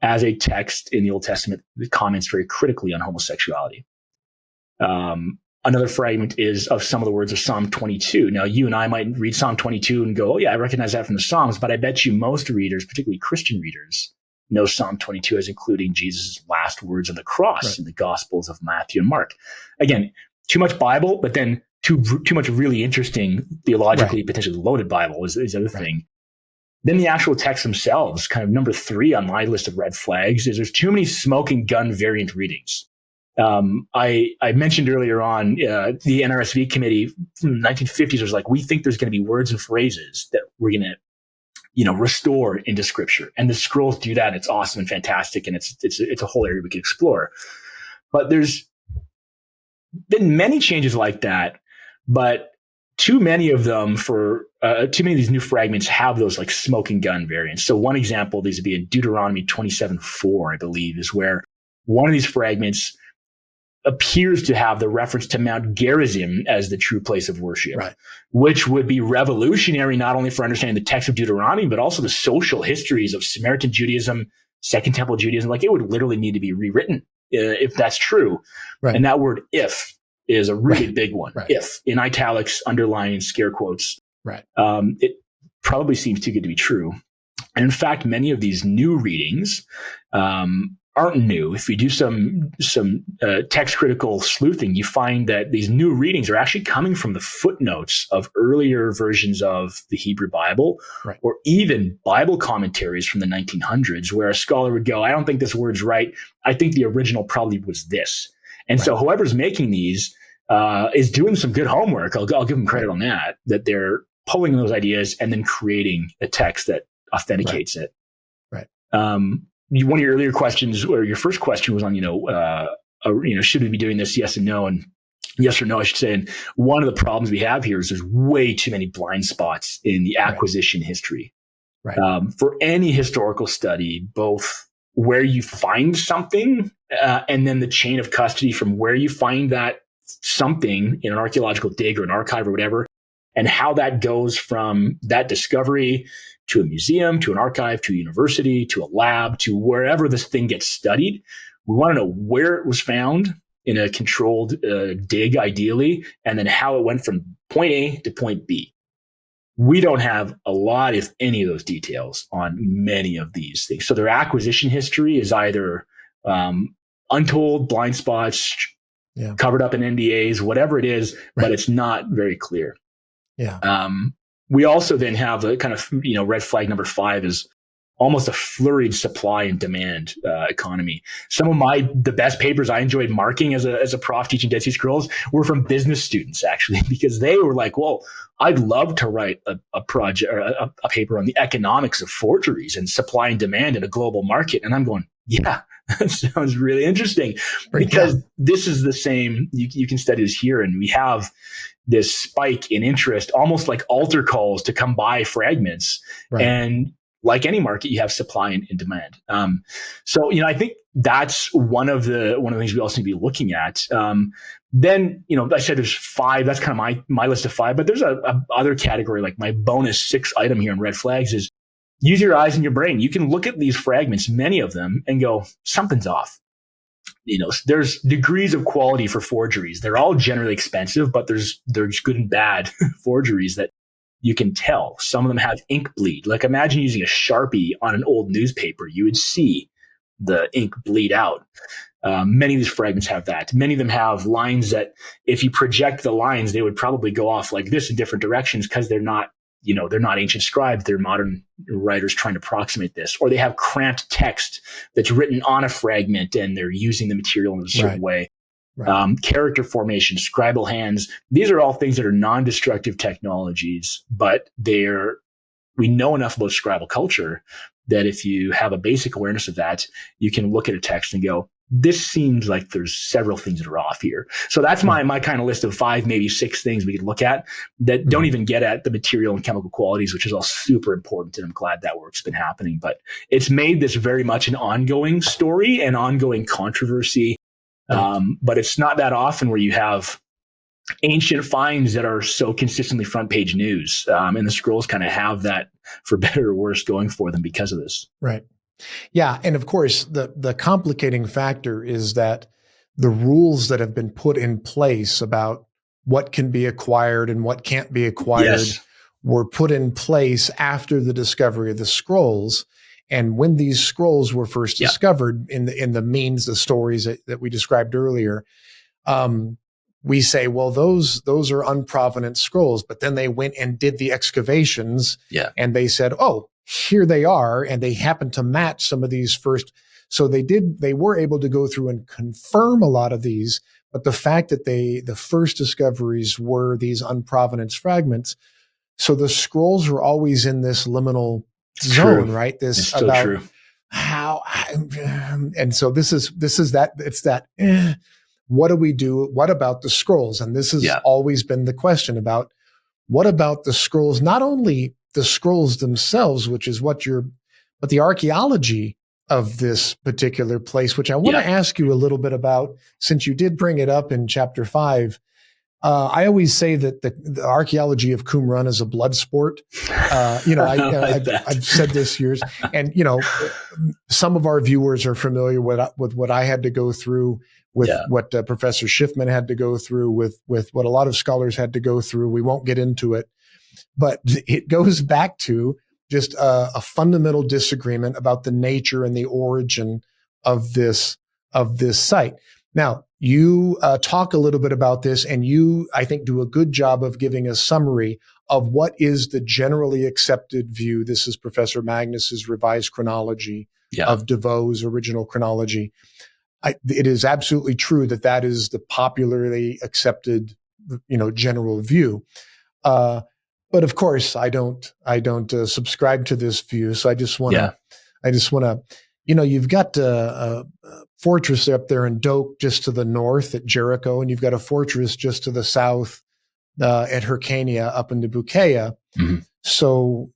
B: as a text in the Old Testament that comments very critically on homosexuality. Another fragment is of some of the words of Psalm 22. Now, you and I might read Psalm 22 and go, oh, yeah, I recognize that from the Psalms, but I bet you most readers, particularly Christian readers, know Psalm 22 as including Jesus' last words on the cross in the Gospels of Matthew and Mark. Again, too much Bible, but then too much really interesting, theologically potentially loaded Bible is the other thing. Then the actual texts themselves, kind of number 3 on my list of red flags, is there's too many smoking gun variant readings. I mentioned earlier on the NRSV committee from the 1950s was like, we think there's going to be words and phrases that we're going to, restore into Scripture, and the scrolls do that. And it's awesome and fantastic, and it's a whole area we can explore. But there's been many changes like that, but too many of them too many of these new fragments have those like smoking gun variants. So one example, these would be in Deuteronomy 27:4, I believe, is where one of these fragments appears to have the reference to Mount Gerizim as the true place of worship, which would be revolutionary not only for understanding the text of Deuteronomy, but also the social histories of Samaritan Judaism, Second Temple Judaism. Like, it would literally need to be rewritten if that's true. And that word "if" is a really big one. If, in italics, underlining, scare quotes. It probably seems too good to be true. And in fact, many of these new readings aren't new. If you do some text critical sleuthing, you find that these new readings are actually coming from the footnotes of earlier versions of the Hebrew Bible, or even Bible commentaries from the 1900s, where a scholar would go, I don't think this word's right. I think the original probably was this. And so whoever's making these is doing some good homework. I'll give them credit on that they're pulling those ideas and then creating a text that authenticates it. One of your earlier questions, or your first question, was on, should we be doing this? Yes and no. And yes or no, I should say. And one of the problems we have here is there's way too many blind spots in the acquisition history. For any historical study, both where you find something and then the chain of custody from where you find that something in an archaeological dig or an archive or whatever, and how that goes from that discovery to a museum, to an archive, to a university, to a lab, to wherever this thing gets studied. We want to know where it was found in a controlled dig, ideally, and then how it went from point A to point B. We don't have a lot, if any, of those details on many of these things. So their acquisition history is either untold, blind spots, covered up in NDAs, whatever it is, but it's not very clear. We also then have the kind of, red flag number 5 is almost a flurried supply and demand economy. Some of the best papers I enjoyed marking as a prof teaching Dead Sea Scrolls were from business students, actually, because they were like, well, I'd love to write a project or a paper on the economics of forgeries and supply and demand in a global market. And I'm going, yeah, that sounds really interesting, because this is the same. You can study this here, and we have this spike in interest, almost like altar calls to come buy fragments. And like any market, you have supply and demand. So, I think that's one of the things we also need to be looking at. Then, I said there's 5. That's kind of my list of 5. But there's a other category, like my bonus 6th item here in red flags, is use your eyes and your brain. You can look at these fragments, many of them, and go, something's off. there's degrees of quality for forgeries. They're all generally expensive, but there's good and bad forgeries that you can tell. Some of them have ink bleed. Like imagine using a Sharpie on an old newspaper. You would see the ink bleed out. Many of these fragments have that. Many of them have lines that if you project the lines, they would probably go off like this in different directions because they're not ancient scribes. They're modern writers trying to approximate this. Or they have cramped text that's written on a fragment and they're using the material in a certain way. Right. Character formation, scribal hands. These are all things that are non-destructive technologies, but we know enough about scribal culture that if you have a basic awareness of that, you can look at a text and go, this seems like there's several things that are off here. So that's my kind of list of 5, maybe 6 things we could look at that don't even get at the material and chemical qualities, which is all super important. And I'm glad that work's been happening, but it's made this very much an ongoing story and ongoing controversy. But it's not that often where you have ancient finds that are so consistently front page news. And the scrolls kind of have that, for better or worse, going for them because of this.
A: Right. Yeah. And of course, the complicating factor is that the rules that have been put in place about what can be acquired and what can't be acquired were put in place after the discovery of the scrolls. And when these scrolls were first discovered in the stories that we described earlier, we say, well, those are unprovenant scrolls. But then they went and did the excavations and they said, oh, here they are. And they happened to match some of these first. So they were able to go through and confirm a lot of these. But the fact that the first discoveries were these unprovenance fragments. So the scrolls were always in this liminal zone, right? This about true. How, and so this is that, it's that, what do we do? What about the scrolls? And this has always been the question about what about the scrolls, not only the scrolls themselves, which is but the archaeology of this particular place, which I want to ask you a little bit about, since you did bring it up in chapter 5. I always say that the archaeology of Qumran is a blood sport. I've said this years, and some of our viewers are familiar with what I had to go through, with what Professor Schiffman had to go through, with what a lot of scholars had to go through. We won't get into it, but it goes back to just a fundamental disagreement about the nature and the origin of this site. Now, you talk a little bit about this, and you, I think, do a good job of giving a summary of what is the generally accepted view. This is Professor Magnus's revised chronology of DeVoe's original chronology. It is absolutely true that is the popularly accepted, general view. But of course, I don't subscribe to this view. So I just want to. You've got a fortress up there in Doak, just to the north at Jericho, and you've got a fortress just to the south at Hyrcania up in Bucaea. Mm-hmm. So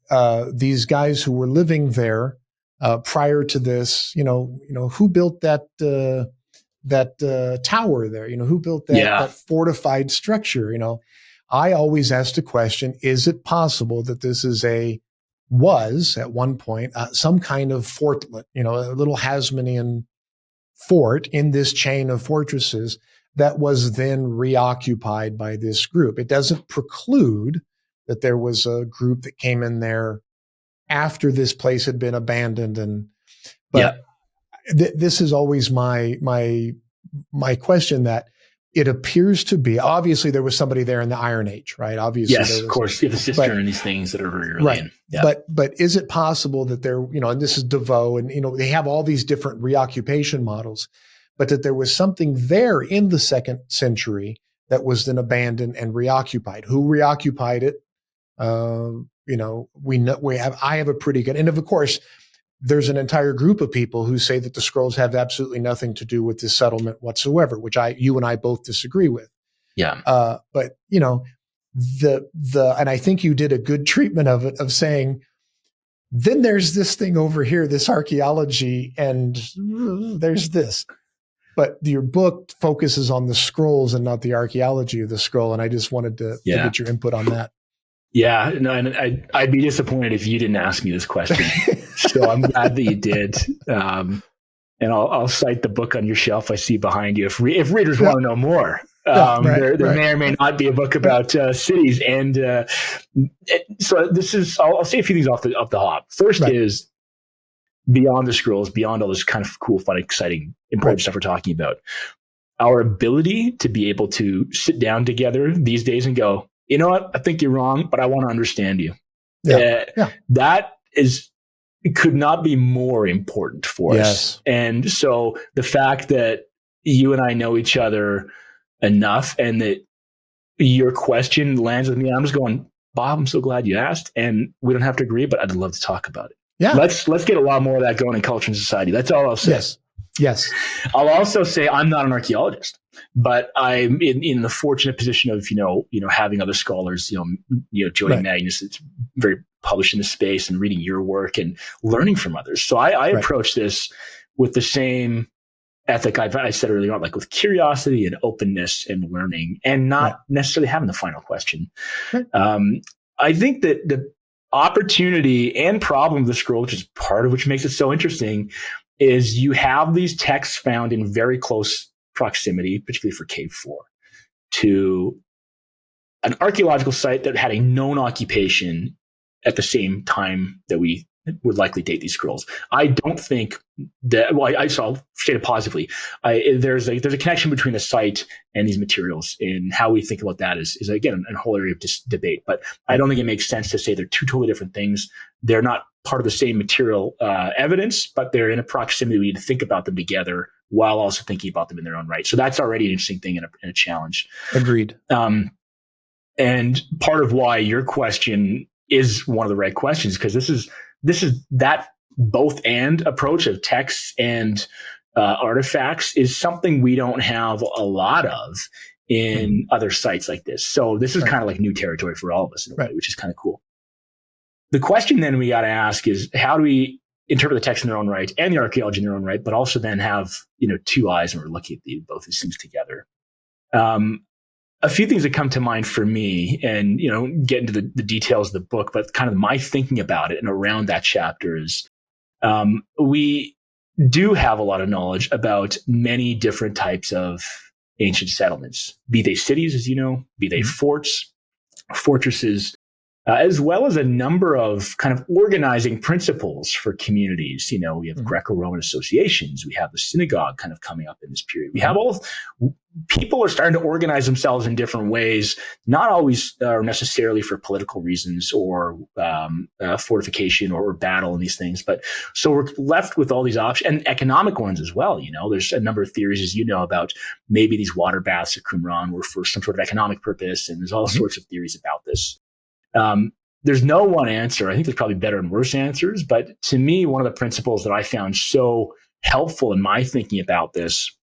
A: these guys who were living there prior to this, who built that tower there? Who built that fortified structure? I always ask the question: is it possible that this was at one point some kind of fortlet, a little Hasmonean fort in this chain of fortresses that was then reoccupied by this group? It doesn't preclude that there was a group that came in there after this place had been abandoned, but this is always my question, that it appears to be, obviously there was somebody there in the Iron Age, right? Obviously,
B: yes, of course, the cistern and these things that are very early.
A: Right.
B: In. Yeah.
A: But is it possible that there, and this is DeVoe, and they have all these different reoccupation models, but that there was something there in the 2nd century that was then abandoned and reoccupied? Who reoccupied it? I have a pretty good, and of course, there's an entire group of people who say that the scrolls have absolutely nothing to do with this settlement whatsoever, which you and I both disagree with.
B: Yeah.
A: But and I think you did a good treatment of it, of saying, then there's this thing over here, this archaeology, and there's this. But your book focuses on the scrolls and not the archaeology of the scroll. And I just wanted to get your input on that.
B: Yeah, no, and I'd be disappointed if you didn't ask me this question. So I'm glad that you did. and I'll cite the book on your shelf I see behind you if readers want to know more. There may or may not be a book about cities, and so this is. I'll say a few things off the hop. First is beyond the scrolls, beyond all this kind of cool, fun, exciting, important stuff we're talking about. Our ability to be able to sit down together these days and go, you know what, I think you're wrong, but I want to understand you. That is. It could not be more important for us. And so the fact that you and I know each other enough and that your question lands with me, I'm just going, Bob, I'm so glad you asked. And we don't have to agree, but I'd love to talk about it. Yeah. Let's get a lot more of that going in culture and society. That's all I'll say.
A: Yes.
B: I'll also say I'm not an archaeologist, but I'm in the fortunate position of, having other scholars, Jody Magnus, it's very published in the space, and reading your work and learning from others. So I approach this with the same ethic I said earlier on, like with curiosity and openness and learning, and not necessarily having the final question. I think that the opportunity and problem of the scroll, which is part of which makes it so interesting, is you have these texts found in very close proximity, particularly for Cave 4, to an archaeological site that had a known occupation at the same time that we would likely date these scrolls. I don't think that, I saw stated positively, there's a connection between the site and these materials, and how we think about that is again, a whole area of debate. But I don't think it makes sense to say they're two totally different things. They're not part of the same material evidence, but they're in a proximity. We need to think about them together while also thinking about them in their own right. So that's already an interesting thing and a challenge.
A: Agreed.
B: And part of why your question is one of the right questions, because this is that both and approach of texts and artifacts is something we don't have a lot of in other sites like this. So this is kind of like new territory for all of us in a way, which is kind of cool. The question then we got to ask is, how do we interpret the text in their own right and the archaeology in their own right, but also then have, two eyes when we're looking at both these things together? A few things that come to mind for me, and, get into the details of the book, but kind of my thinking about it and around that chapter is, we do have a lot of knowledge about many different types of ancient settlements, be they cities, as you know, be they forts, fortresses, as well as a number of kind of organizing principles for communities. We have Greco-Roman associations. We have the synagogue kind of coming up in this period. We have people are starting to organize themselves in different ways, not always necessarily for political reasons or fortification or battle and these things. But so we're left with all these options, and economic ones as well. There's a number of theories, as you know, about maybe these water baths at Qumran were for some sort of economic purpose. And there's all sorts of theories about this. There's no one answer. I think there's probably better and worse answers. But to me, one of the principles that I found so helpful in my thinking about this,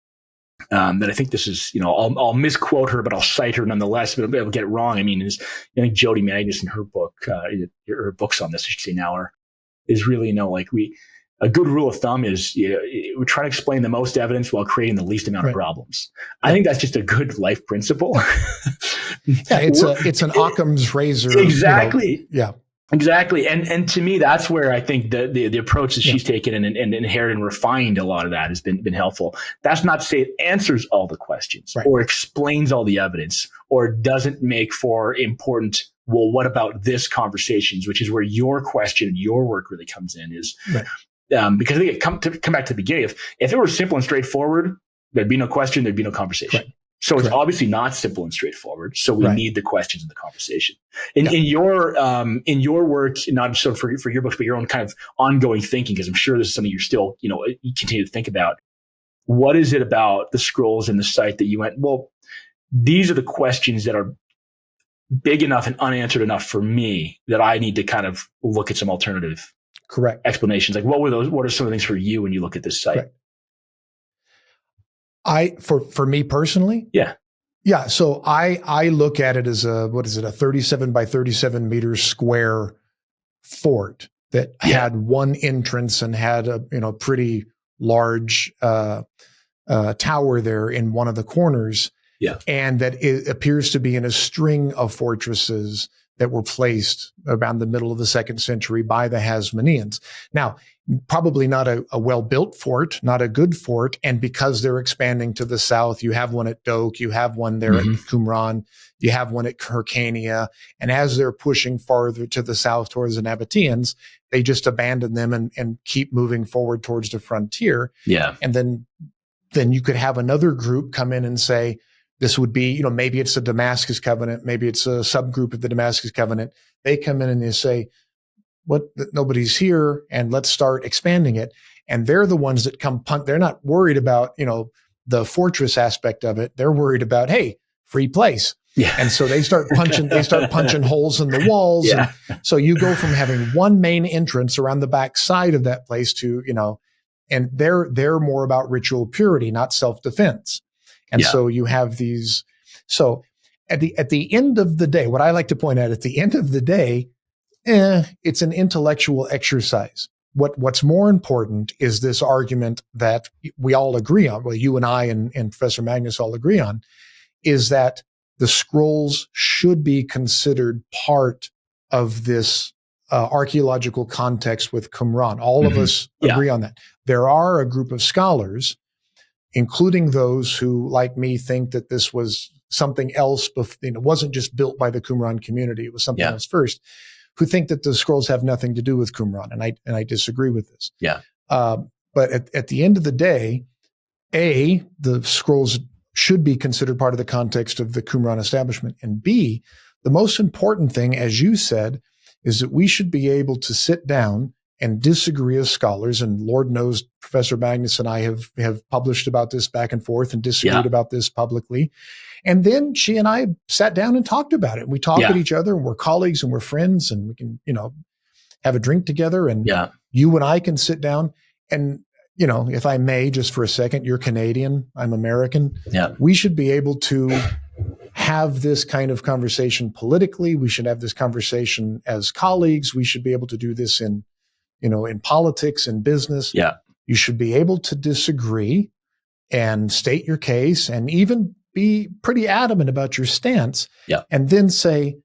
B: that I think this is, I'll misquote her, but I'll cite her nonetheless, but I'll get it wrong. I think Jody Magnus in her book, her books on this, I should say now, is really, a good rule of thumb is we're trying to explain the most evidence while creating the least amount of problems. I think that's just a good life principle.
A: It's an Occam's razor.
B: Exactly. Exactly. And to me, that's where I think the approach that she's taken and inherited and refined a lot of that has been helpful. That's not to say it answers all the questions or explains all the evidence or doesn't make for important, well, what about this conversations, which is where your question, your work really comes in is, because I think come back to the beginning. If it were simple and straightforward, there'd be no question, there'd be no conversation. So it's obviously not simple and straightforward. So we need the questions in the conversation. In your work, not just for your books, but your own kind of ongoing thinking, because I'm sure this is something you're still, you continue to think about. What is it about the scrolls and the site that you went, well, these are the questions that are big enough and unanswered enough for me that I need to kind of look at some alternative explanations. Like, what were those? What are some of the things for you when you look at this site?
A: For me personally? Yeah. So I look at it as a 37 by 37 meters square fort that had one entrance and had a, pretty large, tower there in one of the corners. And that it appears to be in a string of fortresses that were placed around the middle of the 2nd century by the Hasmoneans. Now, probably not a well-built fort, not a good fort. And because they're expanding to the south, you have one at Doak, you have one there at Qumran, you have one at Hyrcania. And as they're pushing farther to the south towards the Nabateans, they just abandon them and keep moving forward towards the frontier.
C: Yeah.
A: And then you could have another group come in and say, this would be, maybe it's the Damascus Covenant, maybe it's a subgroup of the Damascus Covenant. They come in and they say, nobody's here, and let's start expanding it. And they're the ones that come they're not worried about, the fortress aspect of it. They're worried about, hey, free place.
C: Yeah.
A: And so they start punching holes in the walls.
C: Yeah.
A: And so you go from having one main entrance around the back side of that place to, and they're more about ritual purity, not self-defense. And so you have these. So at the end of the day, what I like to point out, at the end of the day, it's an intellectual exercise. What's more important is this argument that we all agree on. Well, you and I and Professor Magnus all agree on, is that the scrolls should be considered part of this archaeological context with Qumran. All of us agree on that. There are a group of scholars, including those who, like me, think that this was something else. It wasn't just built by the Qumran community; it was something else first. Who think that the scrolls have nothing to do with Qumran, and I disagree with this.
C: Yeah.
A: But at the end of the day, the scrolls should be considered part of the context of the Qumran establishment, and B, the most important thing, as you said, is that we should be able to sit down and disagree as scholars. And Lord knows, Professor Magnus and I have published about this back and forth and disagreed about this publicly. And then she and I sat down and talked about it. We talk at each other, and we're colleagues and we're friends, and we can, have a drink together, and you and I can sit down and, if I may, just for a second, you're Canadian, I'm American.
C: Yeah.
A: We should be able to have this kind of conversation politically. We should have this conversation as colleagues. We should be able to do this in politics and business.
C: Yeah.
A: You should be able to disagree and state your case and even be pretty adamant about your stance.
C: Yeah.
A: And then say,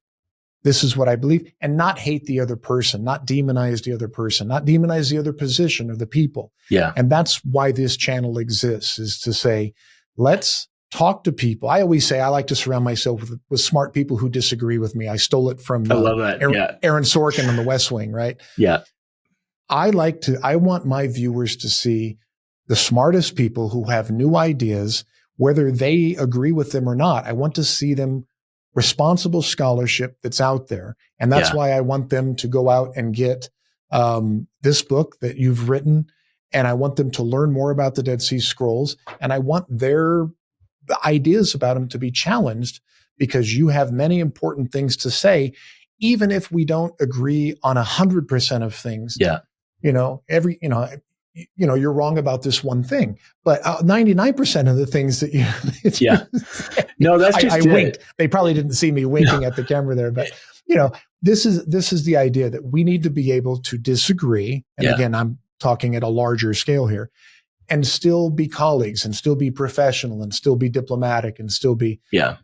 A: this is what I believe, and not hate the other person, not demonize the other person, not demonize the other position or the people.
C: Yeah.
A: And that's why this channel exists, is to say, let's talk to people. I always say I like to surround myself with smart people who disagree with me. I stole it from
C: I love that.
A: Aaron Sorkin on The West Wing, right?
C: Yeah.
A: I want my viewers to see the smartest people who have new ideas, whether they agree with them or not. I want to see them responsible scholarship that's out there. And that's why I want them to go out and get this book that you've written. And I want them to learn more about the Dead Sea Scrolls. And I want their ideas about them to be challenged, because you have many important things to say, even if we don't agree on 100% of things.
C: Yeah.
A: You're wrong about this one thing, but 99% of the things that
C: no, that's just
A: I winked. They probably didn't see me winking at the camera there, but this is the idea that we need to be able to disagree. And again, I'm talking at a larger scale here, and still be colleagues, and still be professional, and still be diplomatic, and still be.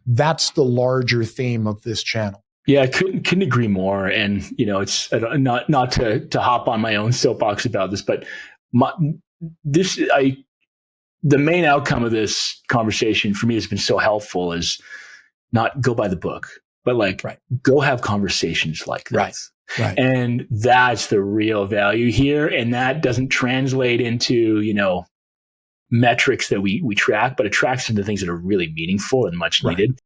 A: That's the larger theme of this channel.
B: Yeah, I couldn't agree more. And, it's not to hop on my own soapbox about this, but the main outcome of this conversation for me has been so helpful is not go by the book, but go have conversations like this.
A: Right.
B: And that's the real value here. And that doesn't translate into, metrics that we track, but it tracks into things that are really meaningful and much needed.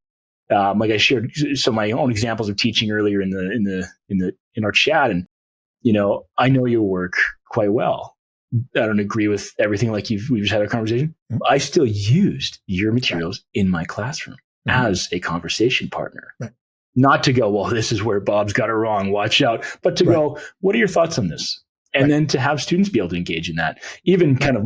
B: Like I shared some of my own examples of teaching earlier in our chat, and I know your work quite well. I don't agree with everything we've just had a conversation. Mm-hmm. I still used your materials in my classroom as a conversation partner.
A: Right.
B: Not to go, well, this is where Bob's got it wrong, watch out, but to go, what are your thoughts on this? And then to have students be able to engage in that. Even kind of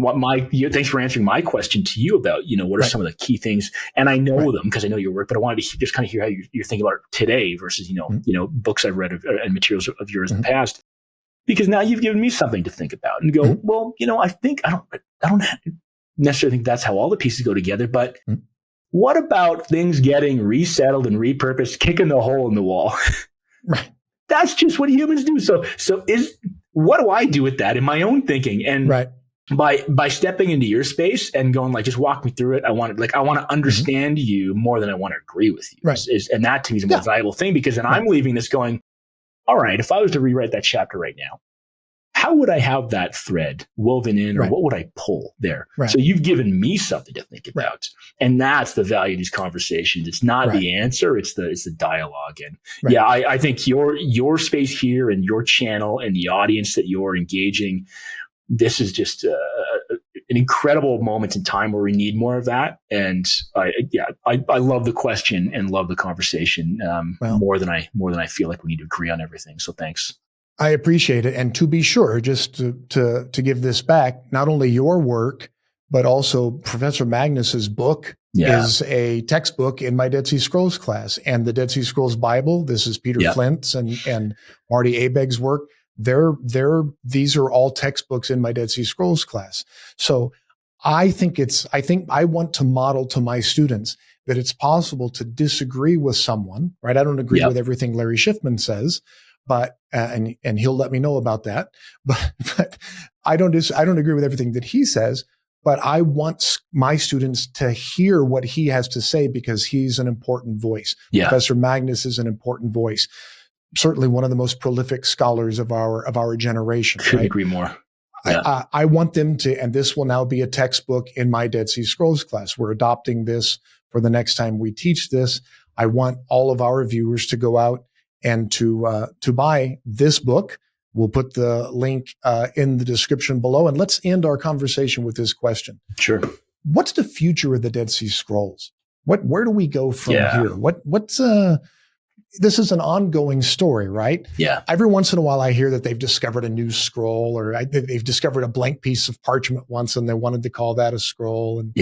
B: thanks for answering my question to you about, what are some of the key things? And I know them because I know your work, but I wanted to just kind of hear how you're thinking about it today versus, books I've read and materials of yours in the past. Because now you've given me something to think about and go, well, I think I don't necessarily think that's how all the pieces go together, but what about things getting resettled and repurposed, kicking the hole in the wall?
A: Right.
B: That's just what humans do. So what do I do with that in my own thinking? And
A: right.
B: by stepping into your space and going like, just walk me through it. I want to understand you more than I want to agree with you.
A: Right.
B: And that to me is a more valuable thing, because then I'm leaving this going, all right, if I was to rewrite that chapter right now, how would I have that thread woven in, or what would I pull there?
A: Right.
B: So you've given me something to think about.
A: Right.
B: And that's the value of these conversations. It's not the answer, it's the dialogue. And I think your space here and your channel and the audience that you're engaging, this is just an incredible moment in time where we need more of that. And I love the question and love the conversation more than I feel like we need to agree on everything. So thanks.
A: I appreciate it. And to be sure, just to give this back, not only your work, but also Professor Magnus's book is a textbook in my Dead Sea Scrolls class, and the Dead Sea Scrolls Bible. This is Peter Flint's and Marty Abeg's work. These are all textbooks in my Dead Sea Scrolls class. So I think I want to model to my students that it's possible to disagree with someone, right? I don't agree with everything Larry Schiffman says, but, and he'll let me know about that, but I don't agree with everything that he says, but I want my students to hear what he has to say, because he's an important voice. Professor Magnus is an important voice. Certainly one of the most prolific scholars of our generation.
B: Couldn't agree more.
A: I want them to, and this will now be a textbook in my Dead Sea Scrolls class. We're adopting this for the next time we teach this. I want all of our viewers to go out and to buy this book. We'll put the link in the description below. And let's end our conversation with this question.
B: Sure.
A: What's the future of the Dead Sea Scrolls? Where do we go from here? What's this is an ongoing story, right?
B: Yeah.
A: Every once in a while I hear that they've discovered a new scroll, or they've discovered a blank piece of parchment once and they wanted to call that a scroll. And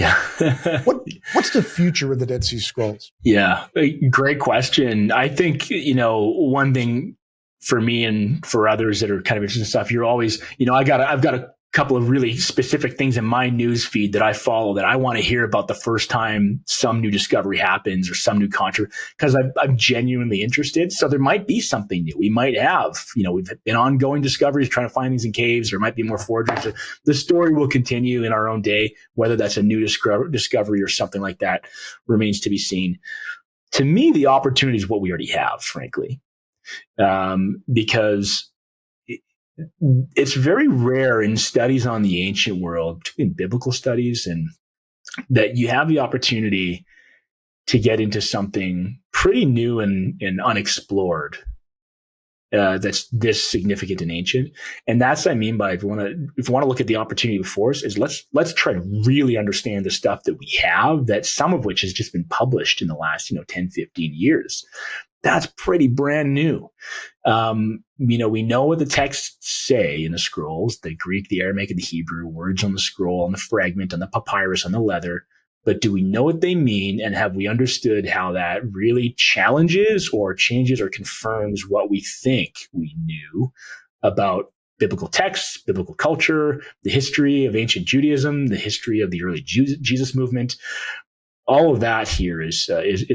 A: what's the future of the Dead Sea Scrolls?
B: Yeah. Great question. I think, one thing for me and for others that are kind of interested in stuff, you're always, I've got a couple of really specific things in my news feed that I follow that I want to hear about the first time some new discovery happens or some new controversy, because I'm genuinely interested. So there might be something new. We might have, we've been ongoing discoveries trying to find things in caves. There might be more forgeries. The story will continue in our own day. Whether that's a new discovery or something like that remains to be seen. To me, the opportunity is what we already have, frankly, because it's very rare in studies on the ancient world, in biblical studies, and that you have the opportunity to get into something pretty new and unexplored that's this significant and ancient. And that's what I mean by if you want to look at the opportunity before us, is let's try to really understand the stuff that we have, that some of which has just been published in the last 10, 15 years. That's pretty brand new. We know what the texts say in the scrolls, the Greek, the Aramaic, and the Hebrew, words on the scroll, on the fragment, on the papyrus, on the leather. But do we know what they mean? And have we understood how that really challenges or changes or confirms what we think we knew about biblical texts, biblical culture, the history of ancient Judaism, the history of the early Jesus movement? All of that here is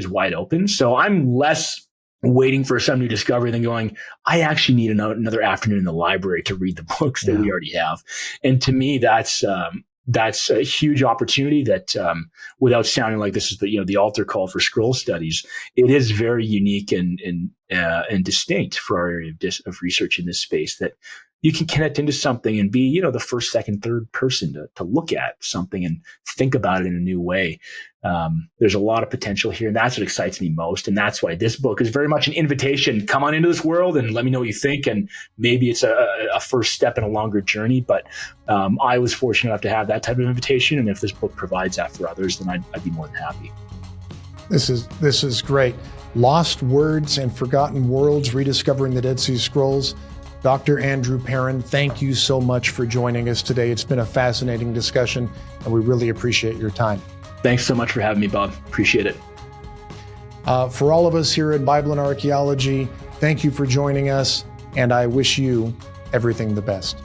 B: wide open. So I'm less waiting for some new discovery than going, I actually need another afternoon in the library to read the books that we already have. And to me, that's a huge opportunity that, without sounding like this is the altar call for scroll studies, it is very unique and distinct for our area of research in this space, that you can connect into something and be, the first, second, third person to look at something and think about it in a new way. There's a lot of potential here, and that's what excites me most. And that's why this book is very much an invitation. Come on into this world and let me know what you think. And maybe it's a first step in a longer journey, but I was fortunate enough to have that type of invitation. And if this book provides that for others, then I'd be more than happy.
A: This is great. Lost Words and Forgotten Worlds, Rediscovering the Dead Sea Scrolls. Dr. Andrew Perrin, thank you so much for joining us today. It's been a fascinating discussion, and we really appreciate your time.
B: Thanks so much for having me, Bob. Appreciate it.
A: For all of us here at Bible and Archaeology, thank you for joining us, and I wish you everything the best.